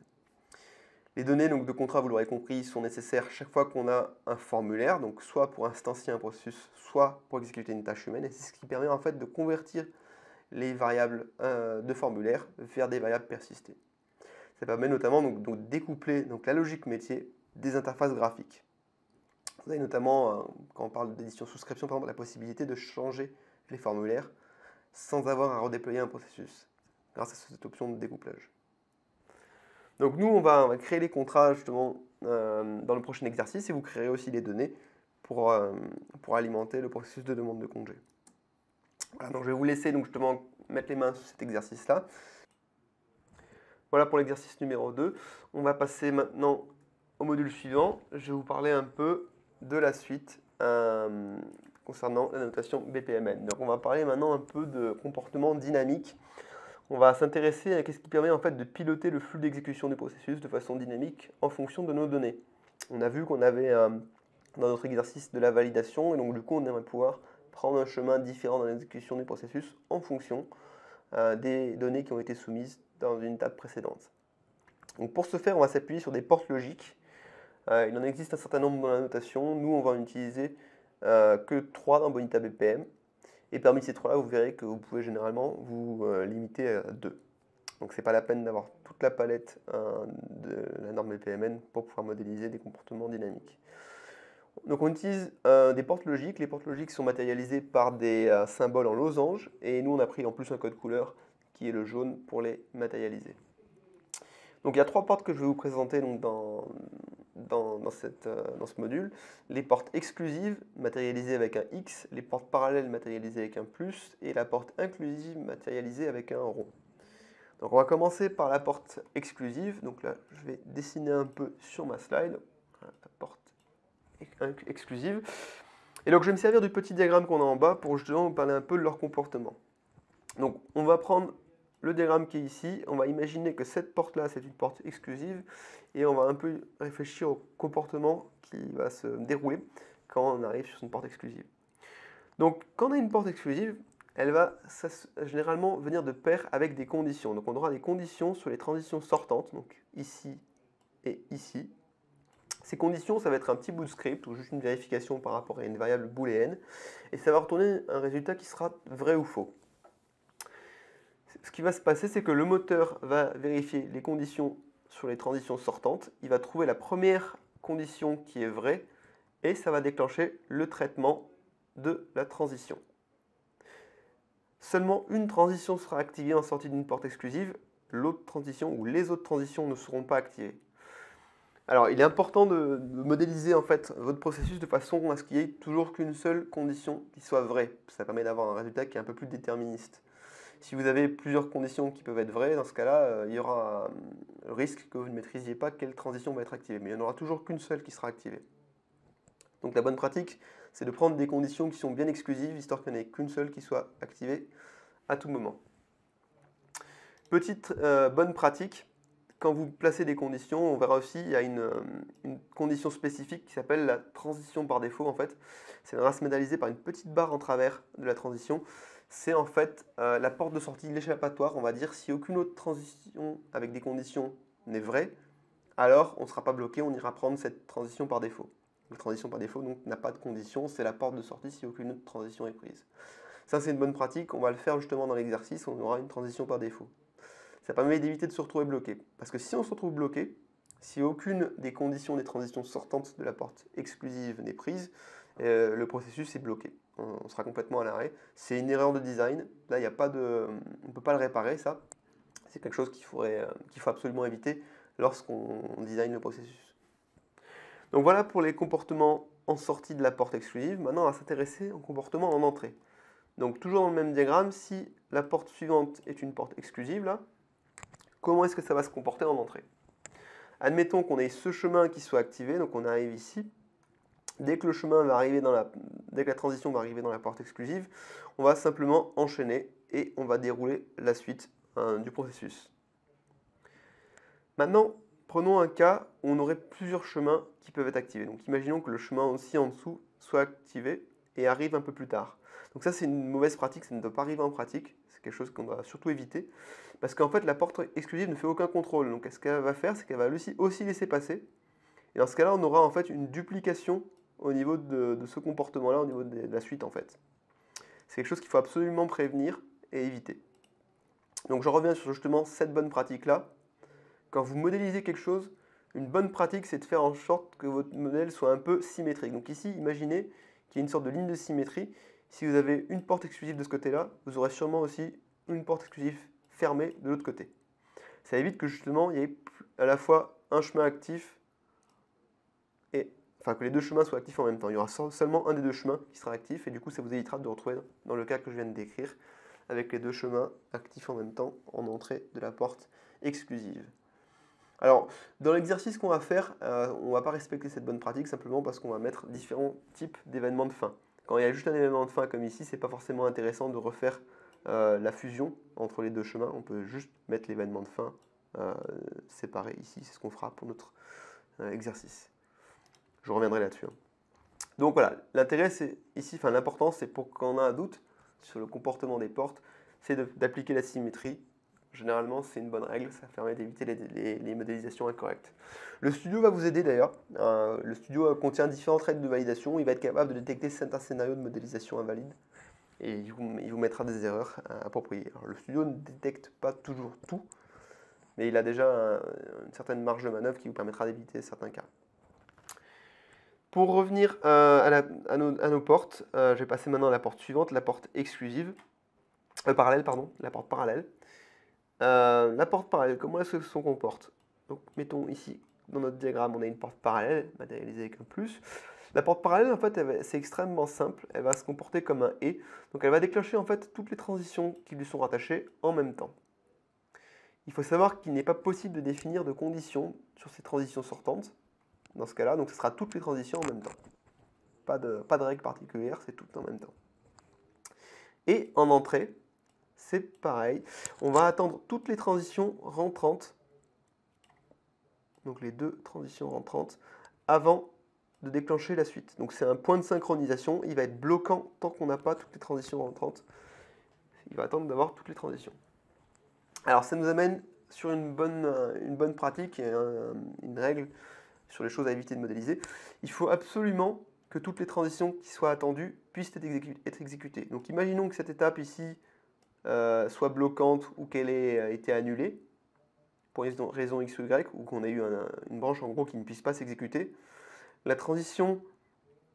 Les données donc, de contrat, vous l'aurez compris, sont nécessaires chaque fois qu'on a un formulaire, donc soit pour instancier un processus, soit pour exécuter une tâche humaine. Et c'est ce qui permet en fait de convertir les variables de formulaire vers des variables persistées. Ça permet notamment donc, de découpler la logique métier des interfaces graphiques. Vous avez notamment, quand on parle d'édition souscription, par exemple, la possibilité de changer les formulaires sans avoir à redéployer un processus, grâce à cette option de découplage. Donc nous, on va créer les contrats justement dans le prochain exercice et vous créerez aussi les données pour alimenter le processus de demande de congé. Voilà, donc je vais vous laisser donc justement mettre les mains sur cet exercice-là. Voilà pour l'exercice numéro 2. On va passer maintenant au module suivant. Je vais vous parler un peu de la suite concernant la notation BPMN. Donc on va parler maintenant un peu de comportement dynamique. On va s'intéresser à ce qui permet en fait de piloter le flux d'exécution du processus de façon dynamique en fonction de nos données. On a vu qu'on avait dans notre exercice de la validation et donc du coup on aimerait pouvoir prendre un chemin différent dans l'exécution du processus en fonction des données qui ont été soumises dans une étape précédente. Donc pour ce faire, on va s'appuyer sur des portes logiques. Il en existe un certain nombre dans la notation. Nous, on va en utiliser que 3 dans Bonita BPM. Et parmi ces 3-là, vous verrez que vous pouvez généralement vous limiter à 2. Donc ce n'est pas la peine d'avoir toute la palette de la norme BPMN pour pouvoir modéliser des comportements dynamiques. Donc on utilise des portes logiques. Les portes logiques sont matérialisées par des symboles en losange. Et nous, on a pris en plus un code couleur qui est le jaune pour les matérialiser. Donc il y a 3 portes que je vais vous présenter donc, dans ce module. Les portes exclusives matérialisées avec un X, les portes parallèles matérialisées avec un plus, et la porte inclusive matérialisée avec un rond. Donc on va commencer par la porte exclusive. Donc là, je vais dessiner un peu sur ma slide la porte exclusive. Et donc je vais me servir du petit diagramme qu'on a en bas pour justement vous parler un peu de leur comportement. Donc on va prendre le diagramme qui est ici, on va imaginer que cette porte-là, c'est une porte exclusive, et on va un peu réfléchir au comportement qui va se dérouler quand on arrive sur une porte exclusive. Donc, quand on a une porte exclusive, elle va généralement venir de pair avec des conditions. Donc, on aura des conditions sur les transitions sortantes, donc ici et ici. Ces conditions, ça va être un petit bout de script ou juste une vérification par rapport à une variable booléenne, et ça va retourner un résultat qui sera vrai ou faux. Ce qui va se passer, c'est que le moteur va vérifier les conditions sur les transitions sortantes. Il va trouver la première condition qui est vraie et ça va déclencher le traitement de la transition. Seulement une transition sera activée en sortie d'une porte exclusive, l'autre transition ou les autres transitions ne seront pas activées. Alors, il est important de modéliser en fait votre processus de façon à ce qu'il y ait toujours qu'une seule condition qui soit vraie. Ça permet d'avoir un résultat qui est un peu plus déterministe. Si vous avez plusieurs conditions qui peuvent être vraies, dans ce cas-là, il y aura le risque que vous ne maîtrisiez pas quelle transition va être activée. Mais il n'y en aura toujours qu'une seule qui sera activée. Donc la bonne pratique, c'est de prendre des conditions qui sont bien exclusives, histoire qu'il n'y en ait qu'une seule qui soit activée à tout moment. Petite bonne pratique, quand vous placez des conditions, on verra aussi, il y a une condition spécifique qui s'appelle la transition par défaut en fait. C'est rationalisé par une petite barre en travers de la transition. C'est en fait la porte de sortie, l'échappatoire, on va dire, si aucune autre transition avec des conditions n'est vraie, alors on ne sera pas bloqué, on ira prendre cette transition par défaut. La transition par défaut donc n'a pas de condition, c'est la porte de sortie si aucune autre transition est prise. Ça c'est une bonne pratique, on va le faire justement dans l'exercice, on aura une transition par défaut. Ça permet d'éviter de se retrouver bloqué. Parce que si on se retrouve bloqué, si aucune des conditions des transitions sortantes de la porte exclusive n'est prise, le processus est bloqué. On sera complètement à l'arrêt. C'est une erreur de design. Là, il n'y a pas de, on ne peut pas le réparer, ça. C'est quelque chose qu'il faut absolument éviter lorsqu'on design le processus. Donc voilà pour les comportements en sortie de la porte exclusive. Maintenant, on va s'intéresser aux comportements en entrée. Donc toujours dans le même diagramme, si la porte suivante est une porte exclusive, là, comment est-ce que ça va se comporter en entrée? Admettons qu'on ait ce chemin qui soit activé, donc on arrive ici. Dès que la transition va arriver dans la porte exclusive, on va simplement enchaîner et on va dérouler la suite du processus. Maintenant, prenons un cas où on aurait plusieurs chemins qui peuvent être activés. Donc imaginons que le chemin aussi en dessous soit activé et arrive un peu plus tard. Donc ça c'est une mauvaise pratique, ça ne doit pas arriver en pratique, c'est quelque chose qu'on doit surtout éviter, parce qu'en fait la porte exclusive ne fait aucun contrôle, donc ce qu'elle va faire c'est qu'elle va aussi laisser passer, et dans ce cas-là on aura en fait une duplication au niveau de ce comportement-là, au niveau de la suite en fait. C'est quelque chose qu'il faut absolument prévenir et éviter. Donc je reviens sur justement cette bonne pratique-là. Quand vous modélisez quelque chose, une bonne pratique, c'est de faire en sorte que votre modèle soit un peu symétrique. Donc ici, imaginez qu'il y a une sorte de ligne de symétrie. Si vous avez une porte exclusive de ce côté-là, vous aurez sûrement aussi une porte exclusive fermée de l'autre côté. Ça évite que justement, il y ait à la fois un chemin actif et que les deux chemins soient actifs en même temps. Il y aura seulement un des deux chemins qui sera actif et du coup, ça vous évitera de vous retrouver dans le cas que je viens de décrire avec les deux chemins actifs en même temps en entrée de la porte exclusive. Alors, dans l'exercice qu'on va faire, on ne va pas respecter cette bonne pratique simplement parce qu'on va mettre différents types d'événements de fin. Quand il y a juste un événement de fin comme ici, ce n'est pas forcément intéressant de refaire la fusion entre les deux chemins. On peut juste mettre l'événement de fin séparé ici. C'est ce qu'on fera pour notre exercice. Je reviendrai là-dessus. Donc voilà, l'intérêt c'est ici, l'important c'est pour quand on a un doute sur le comportement des portes, c'est d'appliquer la symétrie. Généralement, c'est une bonne règle, ça permet d'éviter les modélisations incorrectes. Le studio va vous aider d'ailleurs. Le studio contient différentes règles de validation. Il va être capable de détecter certains scénarios de modélisation invalides et il vous mettra des erreurs appropriées. Alors, le studio ne détecte pas toujours tout, mais il a déjà une certaine marge de manœuvre qui vous permettra d'éviter certains cas. Pour revenir à nos portes, je vais passer maintenant à la porte suivante, la porte exclusive. Parallèle, pardon, la porte parallèle. La porte parallèle, comment est-ce que ça se comporte? Donc, mettons ici, dans notre diagramme, on a une porte parallèle, matérialisée avec un plus. La porte parallèle, en fait, c'est extrêmement simple. Elle va se comporter comme un et. Donc, elle va déclencher, en fait, toutes les transitions qui lui sont rattachées en même temps. Il faut savoir qu'il n'est pas possible de définir de conditions sur ces transitions sortantes. Dans ce cas-là, donc ce sera toutes les transitions en même temps. Pas de règle particulière, c'est tout en même temps. Et en entrée, c'est pareil. On va attendre toutes les transitions rentrantes, donc les deux transitions rentrantes, avant de déclencher la suite. Donc c'est un point de synchronisation, il va être bloquant tant qu'on n'a pas toutes les transitions rentrantes. Il va attendre d'avoir toutes les transitions. Alors ça nous amène sur une bonne pratique et une règle sur les choses à éviter de modéliser. Il faut absolument que toutes les transitions qui soient attendues puissent être exécutées. Donc imaginons que cette étape ici soit bloquante ou qu'elle ait été annulée pour une raison X ou Y, ou qu'on ait eu une branche en gros qui ne puisse pas s'exécuter. La transition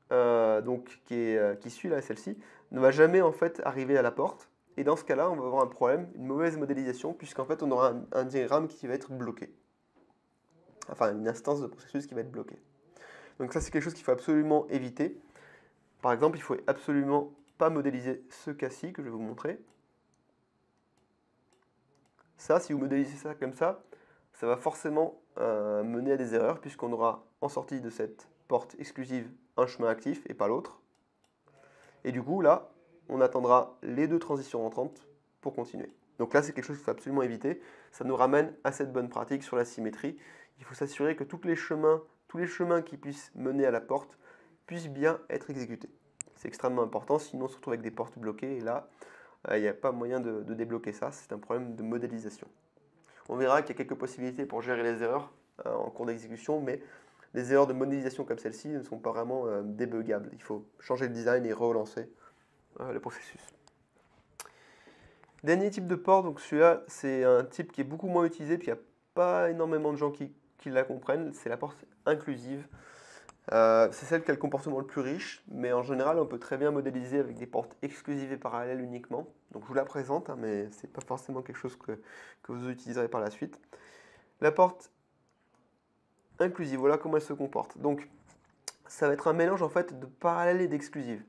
qui suit là, celle-ci, ne va jamais en fait arriver à la porte. Et dans ce cas-là, on va avoir un problème, une mauvaise modélisation, puisqu'en fait on aura un diagramme qui va être bloqué. enfin une instance de processus qui va être bloquée. Donc ça, c'est quelque chose qu'il faut absolument éviter. Par exemple, il ne faut absolument pas modéliser ce cas-ci que je vais vous montrer. Ça, si vous modélisez ça comme ça va forcément mener à des erreurs puisqu'on aura en sortie de cette porte exclusive un chemin actif et pas l'autre. Et du coup, là, on attendra les deux transitions rentrantes pour continuer. Donc là, c'est quelque chose qu'il faut absolument éviter. Ça nous ramène à cette bonne pratique sur la symétrie. Il faut s'assurer que tous les chemins qui puissent mener à la porte puissent bien être exécutés. C'est extrêmement important, sinon on se retrouve avec des portes bloquées et là, il n'y a pas moyen de débloquer ça. C'est un problème de modélisation. On verra qu'il y a quelques possibilités pour gérer les erreurs en cours d'exécution, mais les erreurs de modélisation comme celle-ci ne sont pas vraiment débuggables. Il faut changer le design et relancer le processus. Dernier type de port, donc celui-là, c'est un type qui est beaucoup moins utilisé, puis il n'y a pas énormément de gens qui la comprennent, c'est la porte inclusive. C'est celle qui a le comportement le plus riche, mais en général, on peut très bien modéliser avec des portes exclusives et parallèles uniquement. Donc je vous la présente, hein, mais ce n'est pas forcément quelque chose que vous utiliserez par la suite. La porte inclusive, voilà comment elle se comporte. Donc ça va être un mélange en fait de parallèle et d'exclusive.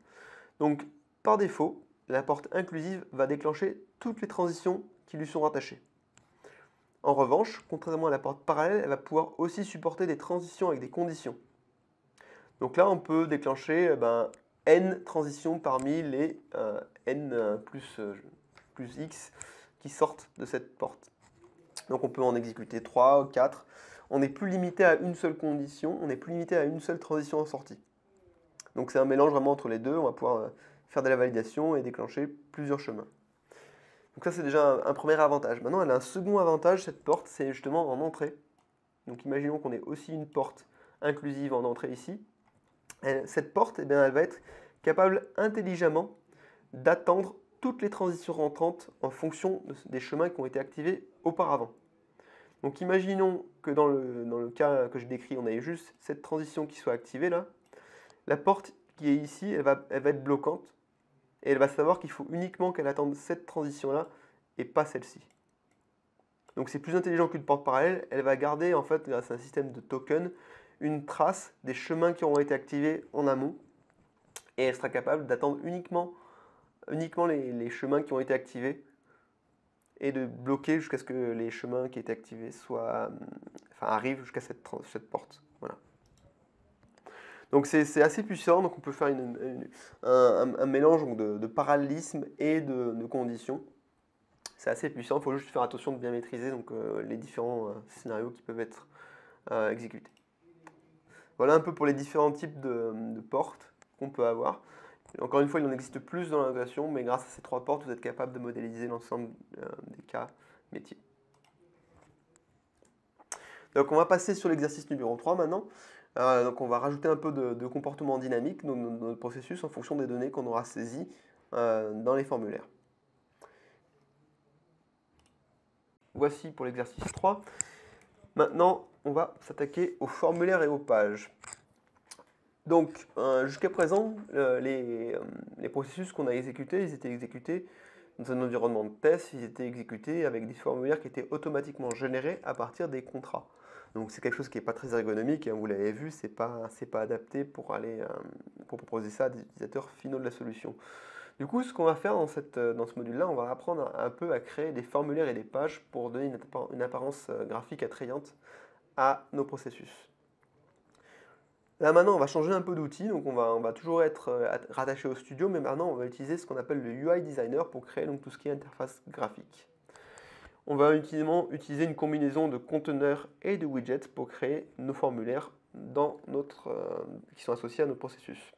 Donc par défaut, la porte inclusive va déclencher toutes les transitions qui lui sont rattachées. En revanche, contrairement à la porte parallèle, elle va pouvoir aussi supporter des transitions avec des conditions. Donc là, on peut déclencher n transitions parmi les n plus x qui sortent de cette porte. Donc on peut en exécuter 3 ou 4. On n'est plus limité à une seule condition, on n'est plus limité à une seule transition en sortie. Donc c'est un mélange vraiment entre les deux, on va pouvoir faire de la validation et déclencher plusieurs chemins. Donc ça c'est déjà un premier avantage. Maintenant elle a un second avantage, cette porte, c'est justement en entrée. Donc imaginons qu'on ait aussi une porte inclusive en entrée ici. Cette porte, elle va être capable intelligemment d'attendre toutes les transitions rentrantes en fonction des chemins qui ont été activés auparavant. Donc imaginons que dans le cas que je décris, on ait juste cette transition qui soit activée là. La porte qui est ici, elle va être bloquante et elle va savoir qu'il faut uniquement qu'elle attende cette transition-là et pas celle-ci. Donc c'est plus intelligent qu'une porte parallèle, elle va garder en fait, grâce à un système de token, une trace des chemins qui auront été activés en amont et elle sera capable d'attendre uniquement les chemins qui ont été activés et de bloquer jusqu'à ce que les chemins qui étaient activés arrivent jusqu'à cette porte. Voilà. Donc c'est assez puissant, donc on peut faire un mélange de parallélisme et de conditions. C'est assez puissant, il faut juste faire attention de bien maîtriser les différents scénarios qui peuvent être exécutés. Voilà un peu pour les différents types de portes qu'on peut avoir. Encore une fois, il en existe plus dans la notation, mais grâce à ces 3 portes, vous êtes capable de modéliser l'ensemble des cas métiers. Donc on va passer sur l'exercice numéro 3 maintenant. Donc on va rajouter un peu de comportement dynamique dans notre processus en fonction des données qu'on aura saisies dans les formulaires. Voici pour l'exercice 3. Maintenant, on va s'attaquer aux formulaires et aux pages. Donc, jusqu'à présent, les processus qu'on a exécutés, ils étaient exécutés dans un environnement de test, ils étaient exécutés avec des formulaires qui étaient automatiquement générés à partir des contrats. Donc c'est quelque chose qui n'est pas très ergonomique, hein, vous l'avez vu, c'est pas adapté pour proposer ça à des utilisateurs finaux de la solution. Du coup, ce qu'on va faire dans ce module-là, on va apprendre un peu à créer des formulaires et des pages pour donner une apparence graphique attrayante à nos processus. Là maintenant, on va changer un peu d'outil, donc on va toujours être rattaché au studio, mais maintenant on va utiliser ce qu'on appelle le UI Designer pour créer donc, tout ce qui est interface graphique. On va utiliser une combinaison de conteneurs et de widgets pour créer nos formulaires qui sont associés à notre processus.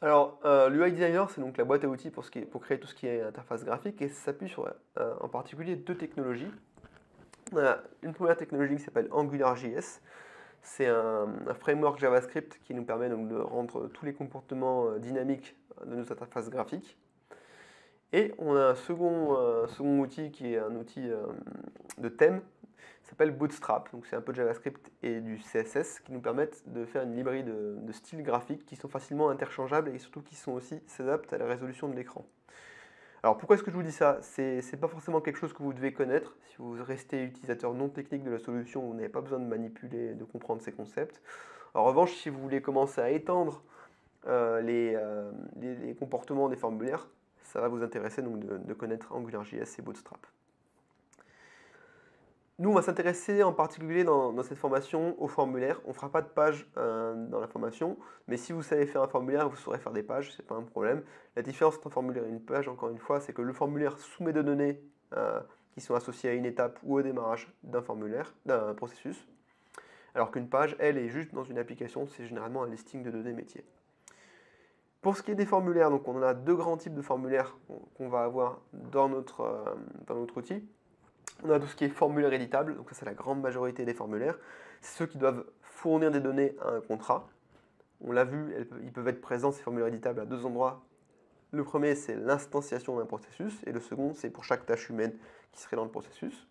Alors, l'UI Designer, c'est donc la boîte à outils pour créer tout ce qui est interface graphique, et ça s'appuie sur en particulier 2 technologies. On a une première technologie qui s'appelle AngularJS. C'est un framework JavaScript qui nous permet donc de rendre tous les comportements dynamiques de nos interfaces graphiques. Et on a un second outil qui est un outil de thème, qui s'appelle Bootstrap. Donc c'est un peu de JavaScript et du CSS qui nous permettent de faire une librairie de styles graphiques qui sont facilement interchangeables et surtout qui sont aussi s'adaptent à la résolution de l'écran. Alors pourquoi est-ce que je vous dis ça? C'est pas forcément quelque chose que vous devez connaître. Si vous restez utilisateur non technique de la solution, vous n'avez pas besoin de manipuler, de comprendre ces concepts. En revanche, si vous voulez commencer à étendre les comportements des formulaires, ça va vous intéresser donc de connaître AngularJS et Bootstrap. Nous, on va s'intéresser en particulier dans cette formation aux formulaires. On ne fera pas de page dans la formation, mais si vous savez faire un formulaire, vous saurez faire des pages, c'est pas un problème. La différence entre un formulaire et une page, encore une fois, c'est que le formulaire soumet des données qui sont associées à une étape ou au démarrage d'un formulaire, d'un processus, alors qu'une page, elle, est juste dans une application, c'est généralement un listing de données métiers. Pour ce qui est des formulaires, donc on a deux grands types de formulaires qu'on va avoir dans notre outil. On a tout ce qui est formulaire éditable, donc ça c'est la grande majorité des formulaires. C'est ceux qui doivent fournir des données à un contrat. On l'a vu, ils peuvent être présents, ces formulaires éditables, à deux endroits. Le premier, c'est l'instanciation d'un processus, et le second, c'est pour chaque tâche humaine qui serait dans le processus.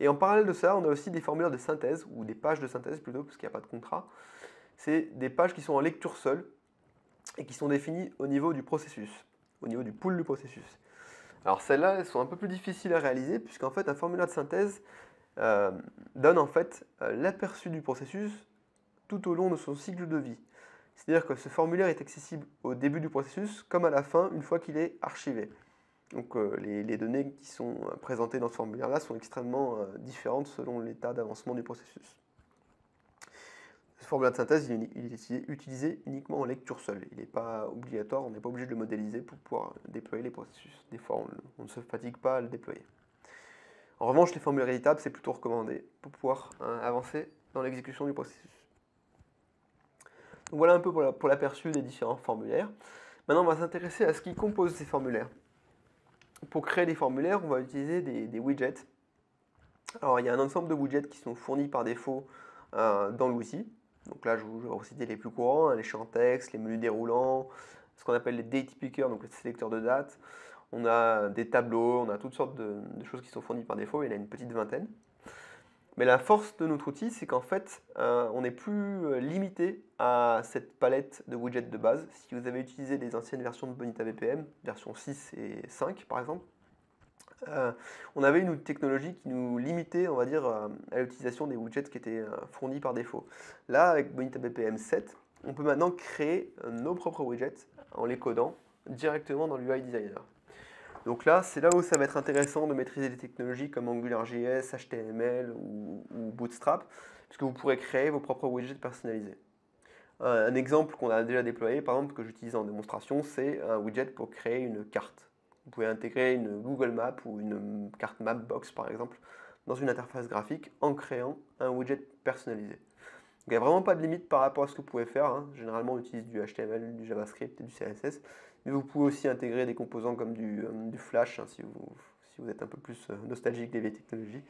Et en parallèle de ça, on a aussi des formulaires de synthèse, ou des pages de synthèse plutôt, parce qu'il n'y a pas de contrat. C'est des pages qui sont en lecture seule, et qui sont définies au niveau du processus, au niveau du pool du processus. Alors celles-là, elles sont un peu plus difficiles à réaliser, puisqu'en fait un formulaire de synthèse donne en fait l'aperçu du processus tout au long de son cycle de vie. C'est-à-dire que ce formulaire est accessible au début du processus comme à la fin, une fois qu'il est archivé. Donc les données qui sont présentées dans ce formulaire-là sont extrêmement différentes selon l'état d'avancement du processus. Ce formulaire de synthèse, il est utilisé uniquement en lecture seule. Il n'est pas obligatoire, on n'est pas obligé de le modéliser pour pouvoir déployer les processus. Des fois, on ne se fatigue pas à le déployer. En revanche, les formulaires éditables, c'est plutôt recommandé pour pouvoir avancer dans l'exécution du processus. Donc voilà un peu pour l'aperçu des différents formulaires. Maintenant, on va s'intéresser à ce qui compose ces formulaires. Pour créer des formulaires, on va utiliser des widgets. Alors, il y a un ensemble de widgets qui sont fournis par défaut dans l'outil. Donc là, je vais vous citer les plus courants, les champs texte, les menus déroulants, ce qu'on appelle les date pickers, donc les sélecteurs de date. On a des tableaux, on a toutes sortes de choses qui sont fournies par défaut, il y en a une petite vingtaine. Mais la force de notre outil, c'est qu'en fait, on n'est plus limité à cette palette de widgets de base. Si vous avez utilisé les anciennes versions de Bonita BPM, version 6 et 5 par exemple, on avait une technologie qui nous limitait, on va dire, à l'utilisation des widgets qui étaient fournis par défaut. Là, avec Bonita BPM 7, on peut maintenant créer nos propres widgets en les codant directement dans l'UI Designer. Donc là, c'est là où ça va être intéressant de maîtriser des technologies comme AngularJS, HTML ou Bootstrap, puisque vous pourrez créer vos propres widgets personnalisés. Un exemple qu'on a déjà déployé, par exemple, que j'utilise en démonstration, c'est un widget pour créer une carte. Vous pouvez intégrer une Google Map ou une carte Mapbox, par exemple, dans une interface graphique en créant un widget personnalisé. Donc, il n'y a vraiment pas de limite par rapport à ce que vous pouvez faire. Hein. Généralement, on utilise du HTML, du JavaScript et du CSS. Mais vous pouvez aussi intégrer des composants comme du Flash, hein, si vous êtes un peu plus nostalgique des vieilles technologies.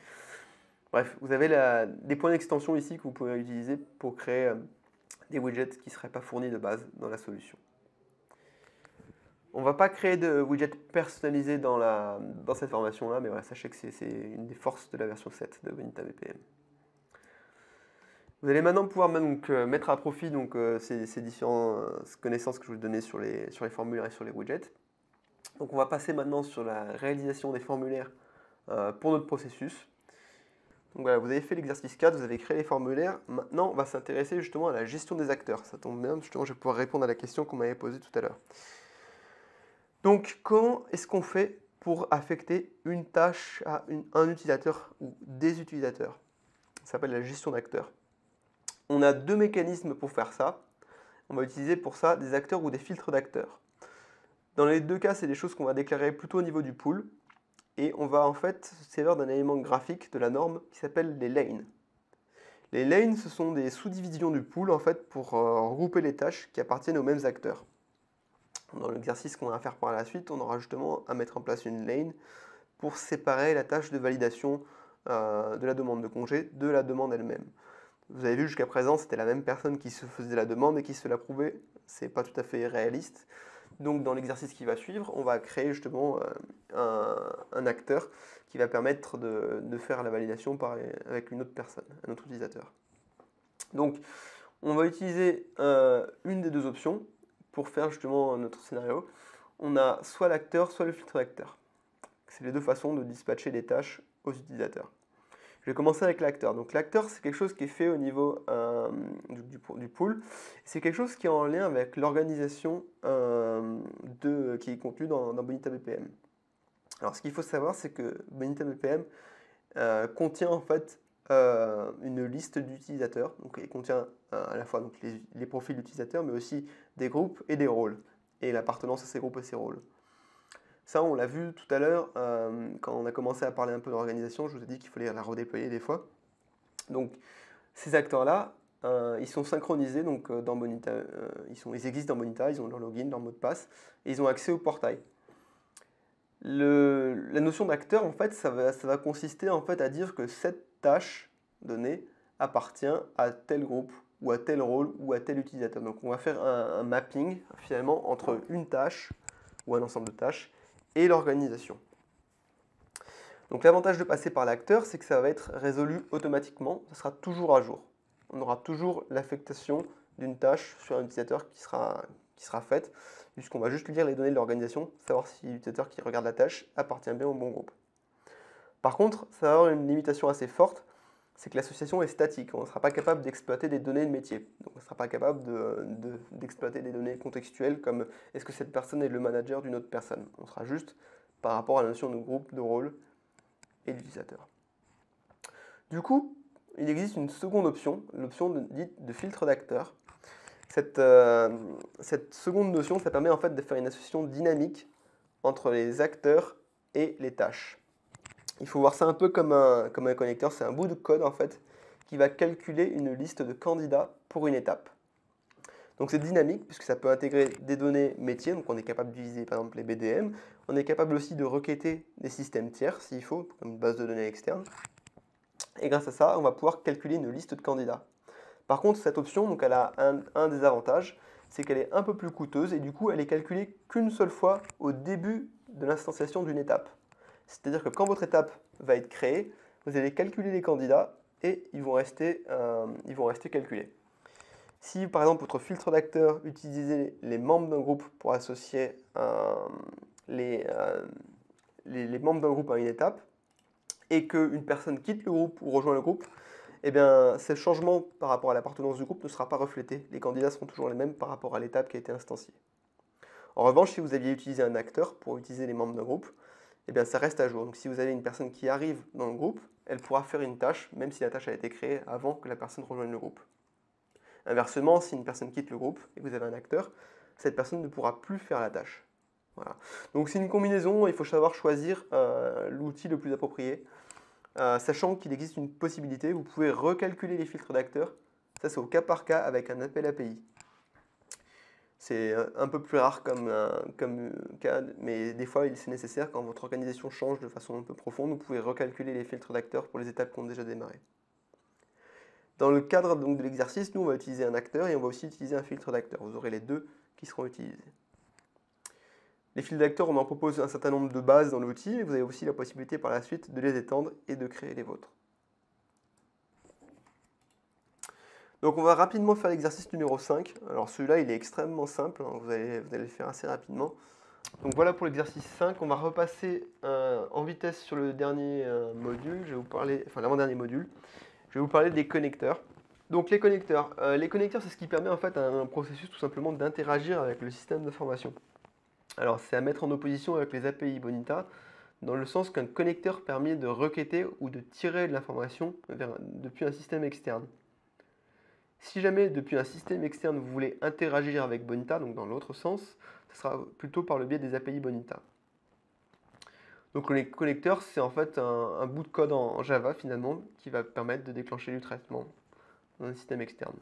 Bref, vous avez des points d'extension ici que vous pouvez utiliser pour créer des widgets qui ne seraient pas fournis de base dans la solution. On ne va pas créer de widgets personnalisés dans cette formation-là, mais voilà, sachez que c'est une des forces de la version 7 de Bonita BPM. Vous allez maintenant pouvoir mettre à profit ces différentes connaissances que je vous ai données sur les formulaires et sur les widgets. Donc on va passer maintenant sur la réalisation des formulaires pour notre processus. Donc voilà, vous avez fait l'exercice 4, vous avez créé les formulaires. Maintenant, on va s'intéresser justement à la gestion des acteurs. Ça tombe bien, justement, je vais pouvoir répondre à la question qu'on m'avait posée tout à l'heure. Donc, comment est-ce qu'on fait pour affecter une tâche à un utilisateur ou des utilisateurs? Ça s'appelle la gestion d'acteurs. On a deux mécanismes pour faire ça. On va utiliser pour ça des acteurs ou des filtres d'acteurs. Dans les deux cas, c'est des choses qu'on va déclarer plutôt au niveau du pool. Et on va en fait se servir d'un élément graphique de la norme qui s'appelle les lanes. Les lanes, ce sont des sous-divisions du pool en fait pour regrouper les tâches qui appartiennent aux mêmes acteurs. Dans l'exercice qu'on va faire par la suite, on aura justement à mettre en place une lane pour séparer la tâche de validation de la demande de congé de la demande elle-même. Vous avez vu jusqu'à présent, c'était la même personne qui se faisait la demande et qui se l'approuvait. C'est pas tout à fait réaliste. Donc dans l'exercice qui va suivre, on va créer justement un acteur qui va permettre de faire la validation avec une autre personne, un autre utilisateur. Donc on va utiliser une des deux options pour faire justement notre scénario. on a soit l'acteur, soit le filtre d'acteur. C'est les deux façons de dispatcher les tâches aux utilisateurs. Je vais commencer avec l'acteur. Donc l'acteur, c'est quelque chose qui est fait au niveau du pool. C'est quelque chose qui est en lien avec l'organisation qui est contenue dans Bonita BPM. Alors ce qu'il faut savoir, c'est que Bonita BPM contient en fait une liste d'utilisateurs. Donc il contient à la fois donc, les profils d'utilisateurs, mais aussi des groupes et des rôles. Et l'appartenance à ces groupes et ces rôles. Ça, on l'a vu tout à l'heure, quand on a commencé à parler un peu d'organisation, je vous ai dit qu'il fallait la redéployer des fois. Donc, ces acteurs-là, ils sont synchronisés donc, dans Bonita, ils existent dans Bonita, ils ont leur login, leur mot de passe, et ils ont accès au portail. La notion d'acteur, en fait, ça va consister en fait, à dire que cette tâche donnée appartient à tel groupe, ou à tel rôle, ou à tel utilisateur. Donc, on va faire un mapping, finalement, entre une tâche, ou un ensemble de tâches, et l'organisation. Donc l'avantage de passer par l'acteur, c'est que ça va être résolu automatiquement, ça sera toujours à jour. On aura toujours l'affectation d'une tâche sur un utilisateur qui sera faite, puisqu'on va juste lire les données de l'organisation, savoir si l'utilisateur qui regarde la tâche appartient bien au bon groupe. Par contre, ça va avoir une limitation assez forte, c'est que l'association est statique, on ne sera pas capable d'exploiter des données de métier. Donc on ne sera pas capable d'exploiter des données contextuelles comme est-ce que cette personne est le manager d'une autre personne. On sera juste par rapport à la notion de groupe, de rôle et d'utilisateur. Du coup, il existe une seconde option, l'option dite de filtre d'acteur. Cette seconde notion, ça permet en fait de faire une association dynamique entre les acteurs et les tâches. Il faut voir ça un peu comme un connecteur, c'est un bout de code en fait qui va calculer une liste de candidats pour une étape. Donc c'est dynamique puisque ça peut intégrer des données métiers, donc on est capable d'utiliser par exemple les BDM, on est capable aussi de requêter des systèmes tiers s'il faut, comme une base de données externe. Et grâce à ça, on va pouvoir calculer une liste de candidats. Par contre, cette option, donc, elle a un désavantage, c'est qu'elle est un peu plus coûteuse et du coup elle est calculée qu'une seule fois au début de l'instanciation d'une étape. C'est-à-dire que quand votre étape va être créée, vous allez calculer les candidats et ils vont rester calculés. Si par exemple votre filtre d'acteurs utilisait les membres d'un groupe pour associer les membres d'un groupe à une étape et qu'une personne quitte le groupe ou rejoint le groupe, eh bien, ce changement par rapport à l'appartenance du groupe ne sera pas reflété. Les candidats seront toujours les mêmes par rapport à l'étape qui a été instanciée. En revanche, si vous aviez utilisé un acteur pour utiliser les membres d'un groupe, eh bien, ça reste à jour. Donc si vous avez une personne qui arrive dans le groupe, elle pourra faire une tâche, même si la tâche a été créée avant que la personne rejoigne le groupe. Inversement, si une personne quitte le groupe et que vous avez un acteur, cette personne ne pourra plus faire la tâche. Voilà. Donc c'est une combinaison, il faut savoir choisir l'outil le plus approprié. Sachant qu'il existe une possibilité, vous pouvez recalculer les filtres d'acteurs. Ça c'est au cas par cas avec un appel API. C'est un peu plus rare comme cas, mais des fois c'est nécessaire quand votre organisation change de façon un peu profonde, vous pouvez recalculer les filtres d'acteurs pour les étapes qui ont déjà démarré. Dans le cadre donc, de l'exercice, nous on va utiliser un acteur et on va aussi utiliser un filtre d'acteurs. Vous aurez les deux qui seront utilisés. Les filtres d'acteurs, on en propose un certain nombre de bases dans l'outil, mais vous avez aussi la possibilité par la suite de les étendre et de créer les vôtres. Donc on va rapidement faire l'exercice numéro 5. Alors celui-là, il est extrêmement simple, hein, vous allez le faire assez rapidement. Donc voilà pour l'exercice 5, on va repasser en vitesse sur le dernier module, je vais vous parler, enfin l'avant-dernier module. Je vais vous parler des connecteurs. Donc les connecteurs, c'est ce qui permet en fait à un processus tout simplement d'interagir avec le système d'information. Alors c'est à mettre en opposition avec les API Bonita, dans le sens qu'un connecteur permet de requêter ou de tirer de l'information depuis un système externe. Si jamais depuis un système externe vous voulez interagir avec Bonita, donc dans l'autre sens, ce sera plutôt par le biais des API Bonita. Donc les connecteurs, c'est en fait un bout de code en Java finalement qui va permettre de déclencher du traitement dans un système externe.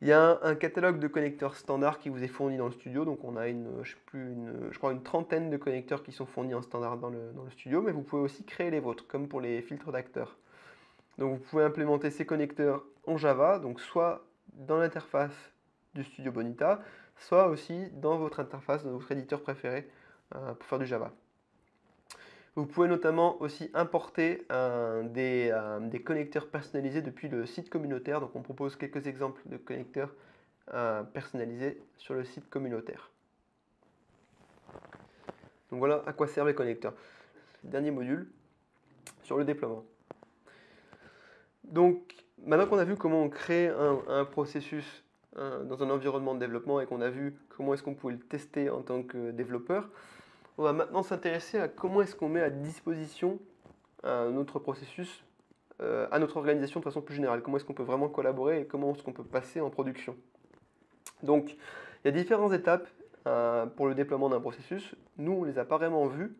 Il y a un catalogue de connecteurs standards qui vous est fourni dans le studio, donc on a je crois une trentaine de connecteurs qui sont fournis en standard dans le studio, mais vous pouvez aussi créer les vôtres, comme pour les filtres d'acteurs. Donc vous pouvez implémenter ces connecteurs en Java, donc soit dans l'interface du studio Bonita, soit aussi dans votre interface, dans votre éditeur préféré pour faire du Java. Vous pouvez notamment aussi importer des connecteurs personnalisés depuis le site communautaire. Donc on propose quelques exemples de connecteurs personnalisés sur le site communautaire. Donc voilà à quoi servent les connecteurs. Dernier module sur le déploiement. Donc maintenant qu'on a vu comment on crée un processus dans un environnement de développement et qu'on a vu comment est-ce qu'on pouvait le tester en tant que développeur, on va maintenant s'intéresser à comment est-ce qu'on met à disposition notre processus à notre organisation de façon plus générale. Comment est-ce qu'on peut vraiment collaborer et comment est-ce qu'on peut passer en production. Donc il y a différentes étapes pour le déploiement d'un processus. Nous, on ne les a pas vraiment vues,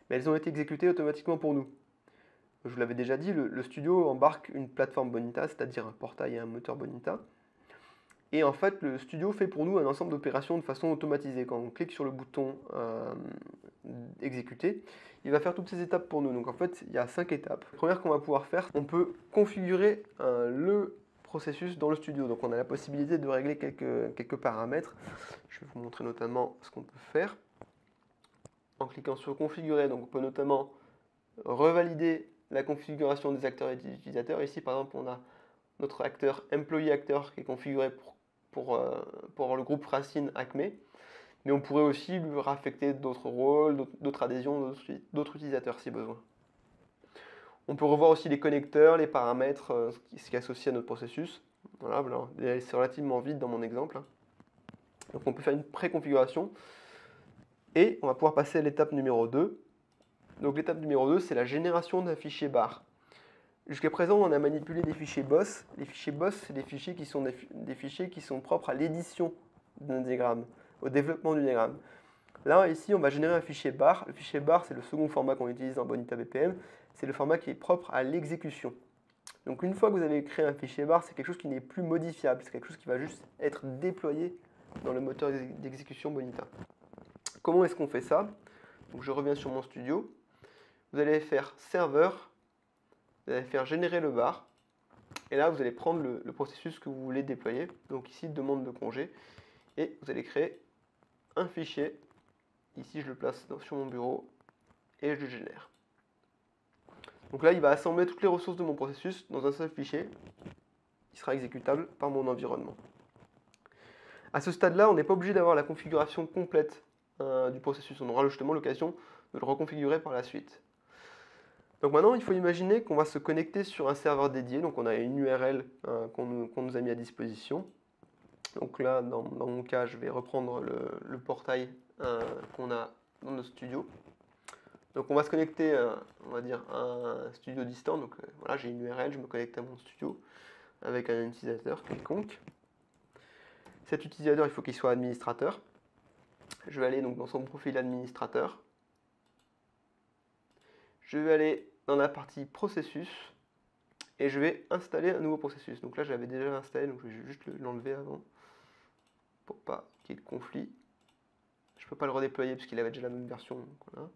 mais elles ont été exécutées automatiquement pour nous. Je vous l'avais déjà dit, le studio embarque une plateforme Bonita, c'est-à-dire un portail et un moteur Bonita. Et en fait, le studio fait pour nous un ensemble d'opérations de façon automatisée. Quand on clique sur le bouton exécuter, il va faire toutes ces étapes pour nous. Donc en fait, il y a 5 étapes. La première qu'on va pouvoir faire, on peut configurer le processus dans le studio. Donc on a la possibilité de régler quelques paramètres. Je vais vous montrer notamment ce qu'on peut faire. En cliquant sur configurer, donc on peut notamment revalider la configuration des acteurs et des utilisateurs. Ici, par exemple, on a notre acteur employee acteur qui est configuré pour le groupe Racine Acme. Mais on pourrait aussi lui raffecter d'autres rôles, d'autres adhésions, d'autres utilisateurs si besoin. On peut revoir aussi les connecteurs, les paramètres, ce qui est associé à notre processus. Voilà, c'est relativement vide dans mon exemple. Donc on peut faire une préconfiguration. Et on va pouvoir passer à l'étape numéro 2. Donc l'étape numéro 2, c'est la génération d'un fichier bar. Jusqu'à présent, on a manipulé des fichiers BOSS. Les fichiers BOSS, c'est des fichiers qui sont propres à l'édition d'un diagramme, au développement du diagramme. Là, ici, on va générer un fichier bar. Le fichier bar, c'est le second format qu'on utilise dans Bonita BPM. C'est le format qui est propre à l'exécution. Donc une fois que vous avez créé un fichier bar, c'est quelque chose qui n'est plus modifiable. C'est quelque chose qui va juste être déployé dans le moteur d'exécution Bonita. Comment est-ce qu'on fait ça? Donc je reviens sur mon studio. Vous allez faire serveur, vous allez faire générer le bar, et là vous allez prendre le processus que vous voulez déployer, donc ici demande de congé, et vous allez créer un fichier, ici je le place sur mon bureau, et je le génère. Donc là il va assembler toutes les ressources de mon processus dans un seul fichier, qui sera exécutable par mon environnement. À ce stade-là, on n'est pas obligé d'avoir la configuration complète du processus, on aura justement l'occasion de le reconfigurer par la suite. Donc maintenant, il faut imaginer qu'on va se connecter sur un serveur dédié. Donc on a une URL qu'on nous a mis à disposition. Donc là, dans mon cas, je vais reprendre le portail qu'on a dans notre studio. Donc on va se connecter, on va dire, à un studio distant. Donc voilà, j'ai une URL, je me connecte à mon studio avec un utilisateur quelconque. Cet utilisateur, il faut qu'il soit administrateur. Je vais aller donc dans son profil administrateur. Je vais aller dans la partie processus et je vais installer un nouveau processus. Donc là, je l'avais déjà installé, donc je vais juste l'enlever avant pour pas qu'il y ait de conflit. Je ne peux pas le redéployer parce qu'il avait déjà la même version. Donc voilà.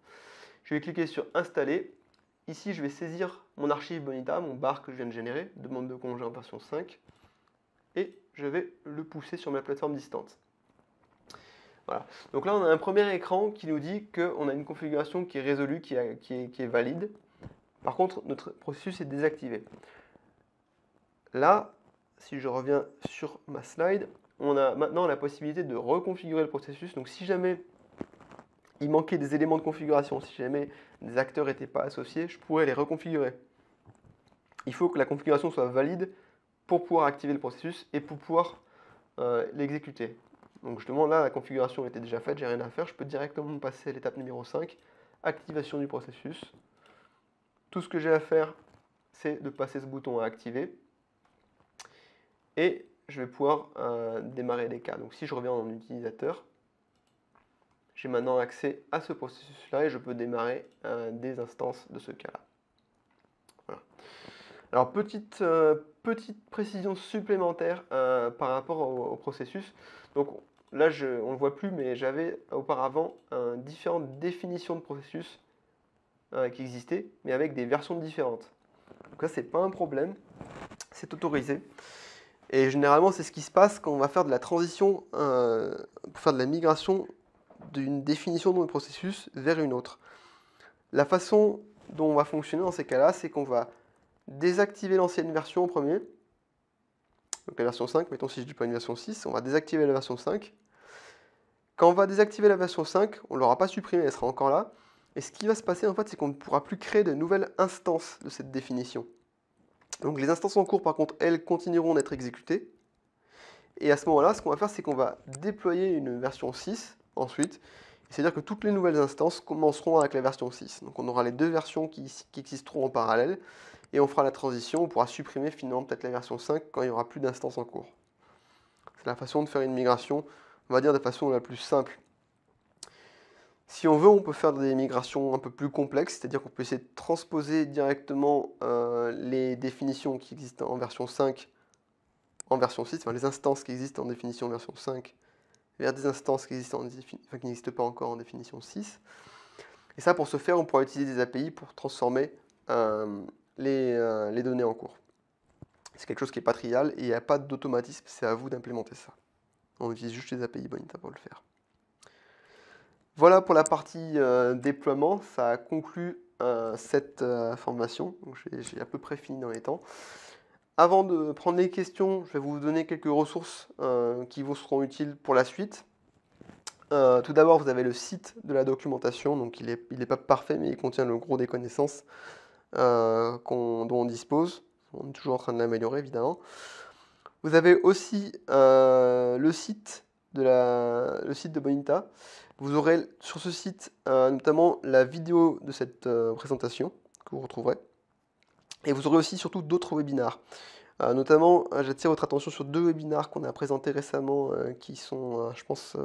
Je vais cliquer sur installer. Ici, je vais saisir mon archive Bonita, mon bar que je viens de générer, demande de congé en version 5, et je vais le pousser sur ma plateforme distante. Voilà. Donc là, on a un premier écran qui nous dit qu'on a une configuration qui est résolue, qui est valide. Par contre, notre processus est désactivé. Là, si je reviens sur ma slide, on a maintenant la possibilité de reconfigurer le processus. Donc si jamais il manquait des éléments de configuration, si jamais des acteurs n'étaient pas associés, je pourrais les reconfigurer. Il faut que la configuration soit valide pour pouvoir activer le processus et pour pouvoir l'exécuter. Donc justement là, la configuration était déjà faite, j'ai rien à faire, je peux directement passer à l'étape numéro 5, activation du processus. Tout ce que j'ai à faire, c'est de passer ce bouton à activer. Et je vais pouvoir démarrer les cas. Donc si je reviens en utilisateur, j'ai maintenant accès à ce processus-là et je peux démarrer des instances de ce cas-là. Voilà. Alors petite précision supplémentaire par rapport au processus. Donc là, on ne le voit plus, mais j'avais auparavant différentes définitions de processus qui existaient, mais avec des versions différentes. Donc là, c'est pas un problème, c'est autorisé. Et généralement, c'est ce qui se passe quand on va faire de la transition, pour faire de la migration d'une définition de notre processus vers une autre. La façon dont on va fonctionner dans ces cas-là, c'est qu'on va désactiver l'ancienne version en premier. Donc la version 5, mettons si je déploie une version 6, on va désactiver la version 5. Quand on va désactiver la version 5, on ne l'aura pas supprimée, elle sera encore là. Et ce qui va se passer, en fait, c'est qu'on ne pourra plus créer de nouvelles instances de cette définition. Donc les instances en cours, par contre, elles continueront d'être exécutées. Et à ce moment-là, ce qu'on va faire, c'est qu'on va déployer une version 6 ensuite. C'est-à-dire que toutes les nouvelles instances commenceront avec la version 6. Donc on aura les deux versions qui existeront en parallèle. Et on fera la transition, on pourra supprimer finalement peut-être la version 5 quand il n'y aura plus d'instances en cours. C'est la façon de faire une migration, on va dire de façon la plus simple. Si on veut, on peut faire des migrations un peu plus complexes, c'est-à-dire qu'on peut essayer de transposer directement les définitions qui existent en version 5 en version 6, enfin les instances qui existent en définition version 5 vers des instances qui n'existent pas encore en définition 6. Et ça, pour ce faire, on pourra utiliser des API pour transformer les données en cours. C'est quelque chose qui n'est pas trivial et il n'y a pas d'automatisme, c'est à vous d'implémenter ça. On utilise juste les API Bonita pour le faire. Voilà pour la partie déploiement, ça conclut cette formation. J'ai à peu près fini dans les temps. Avant de prendre les questions, je vais vous donner quelques ressources qui vous seront utiles pour la suite. Tout d'abord, vous avez le site de la documentation, donc il est pas parfait, mais il contient le gros des connaissances dont on dispose. On est toujours en train de l'améliorer, évidemment. Vous avez aussi le site de Bonita. Vous aurez sur ce site notamment la vidéo de cette présentation que vous retrouverez. Et vous aurez aussi surtout d'autres webinars. Notamment, j'attire votre attention sur deux webinars qu'on a présentés récemment qui sont, je pense,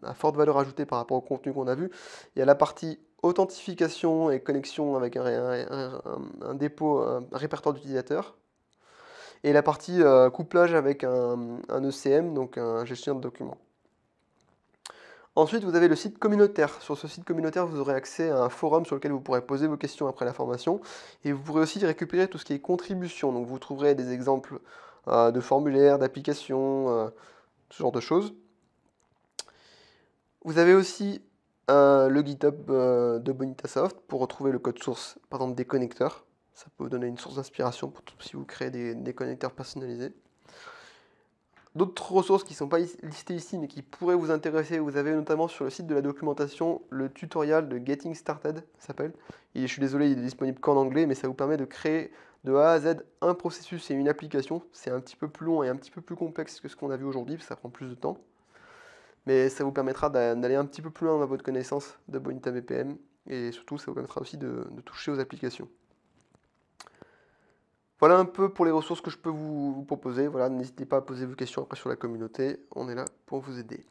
à forte valeur ajoutée par rapport au contenu qu'on a vu. Il y a la partie authentification et connexion avec un dépôt, un répertoire d'utilisateurs. Et la partie couplage avec un ECM, donc un gestionnaire de documents. Ensuite, vous avez le site communautaire. Sur ce site communautaire, vous aurez accès à un forum sur lequel vous pourrez poser vos questions après la formation. Et vous pourrez aussi récupérer tout ce qui est contribution. Donc vous trouverez des exemples de formulaires, d'applications, ce genre de choses. Vous avez aussi le GitHub de Bonitasoft pour retrouver le code source, par exemple des connecteurs. Ça peut vous donner une source d'inspiration si vous créez des connecteurs personnalisés. D'autres ressources qui ne sont pas listées ici mais qui pourraient vous intéresser, vous avez notamment sur le site de la documentation le tutoriel de Getting Started, ça s'appelle. Je suis désolé, il est disponible qu'en anglais, mais ça vous permet de créer de A à Z un processus et une application. C'est un petit peu plus long et un petit peu plus complexe que ce qu'on a vu aujourd'hui, parce que ça prend plus de temps. Mais ça vous permettra d'aller un petit peu plus loin dans votre connaissance de Bonita BPM, et surtout ça vous permettra aussi de toucher aux applications. Voilà un peu pour les ressources que je peux vous proposer. Voilà, n'hésitez pas à poser vos questions après sur la communauté. On est là pour vous aider.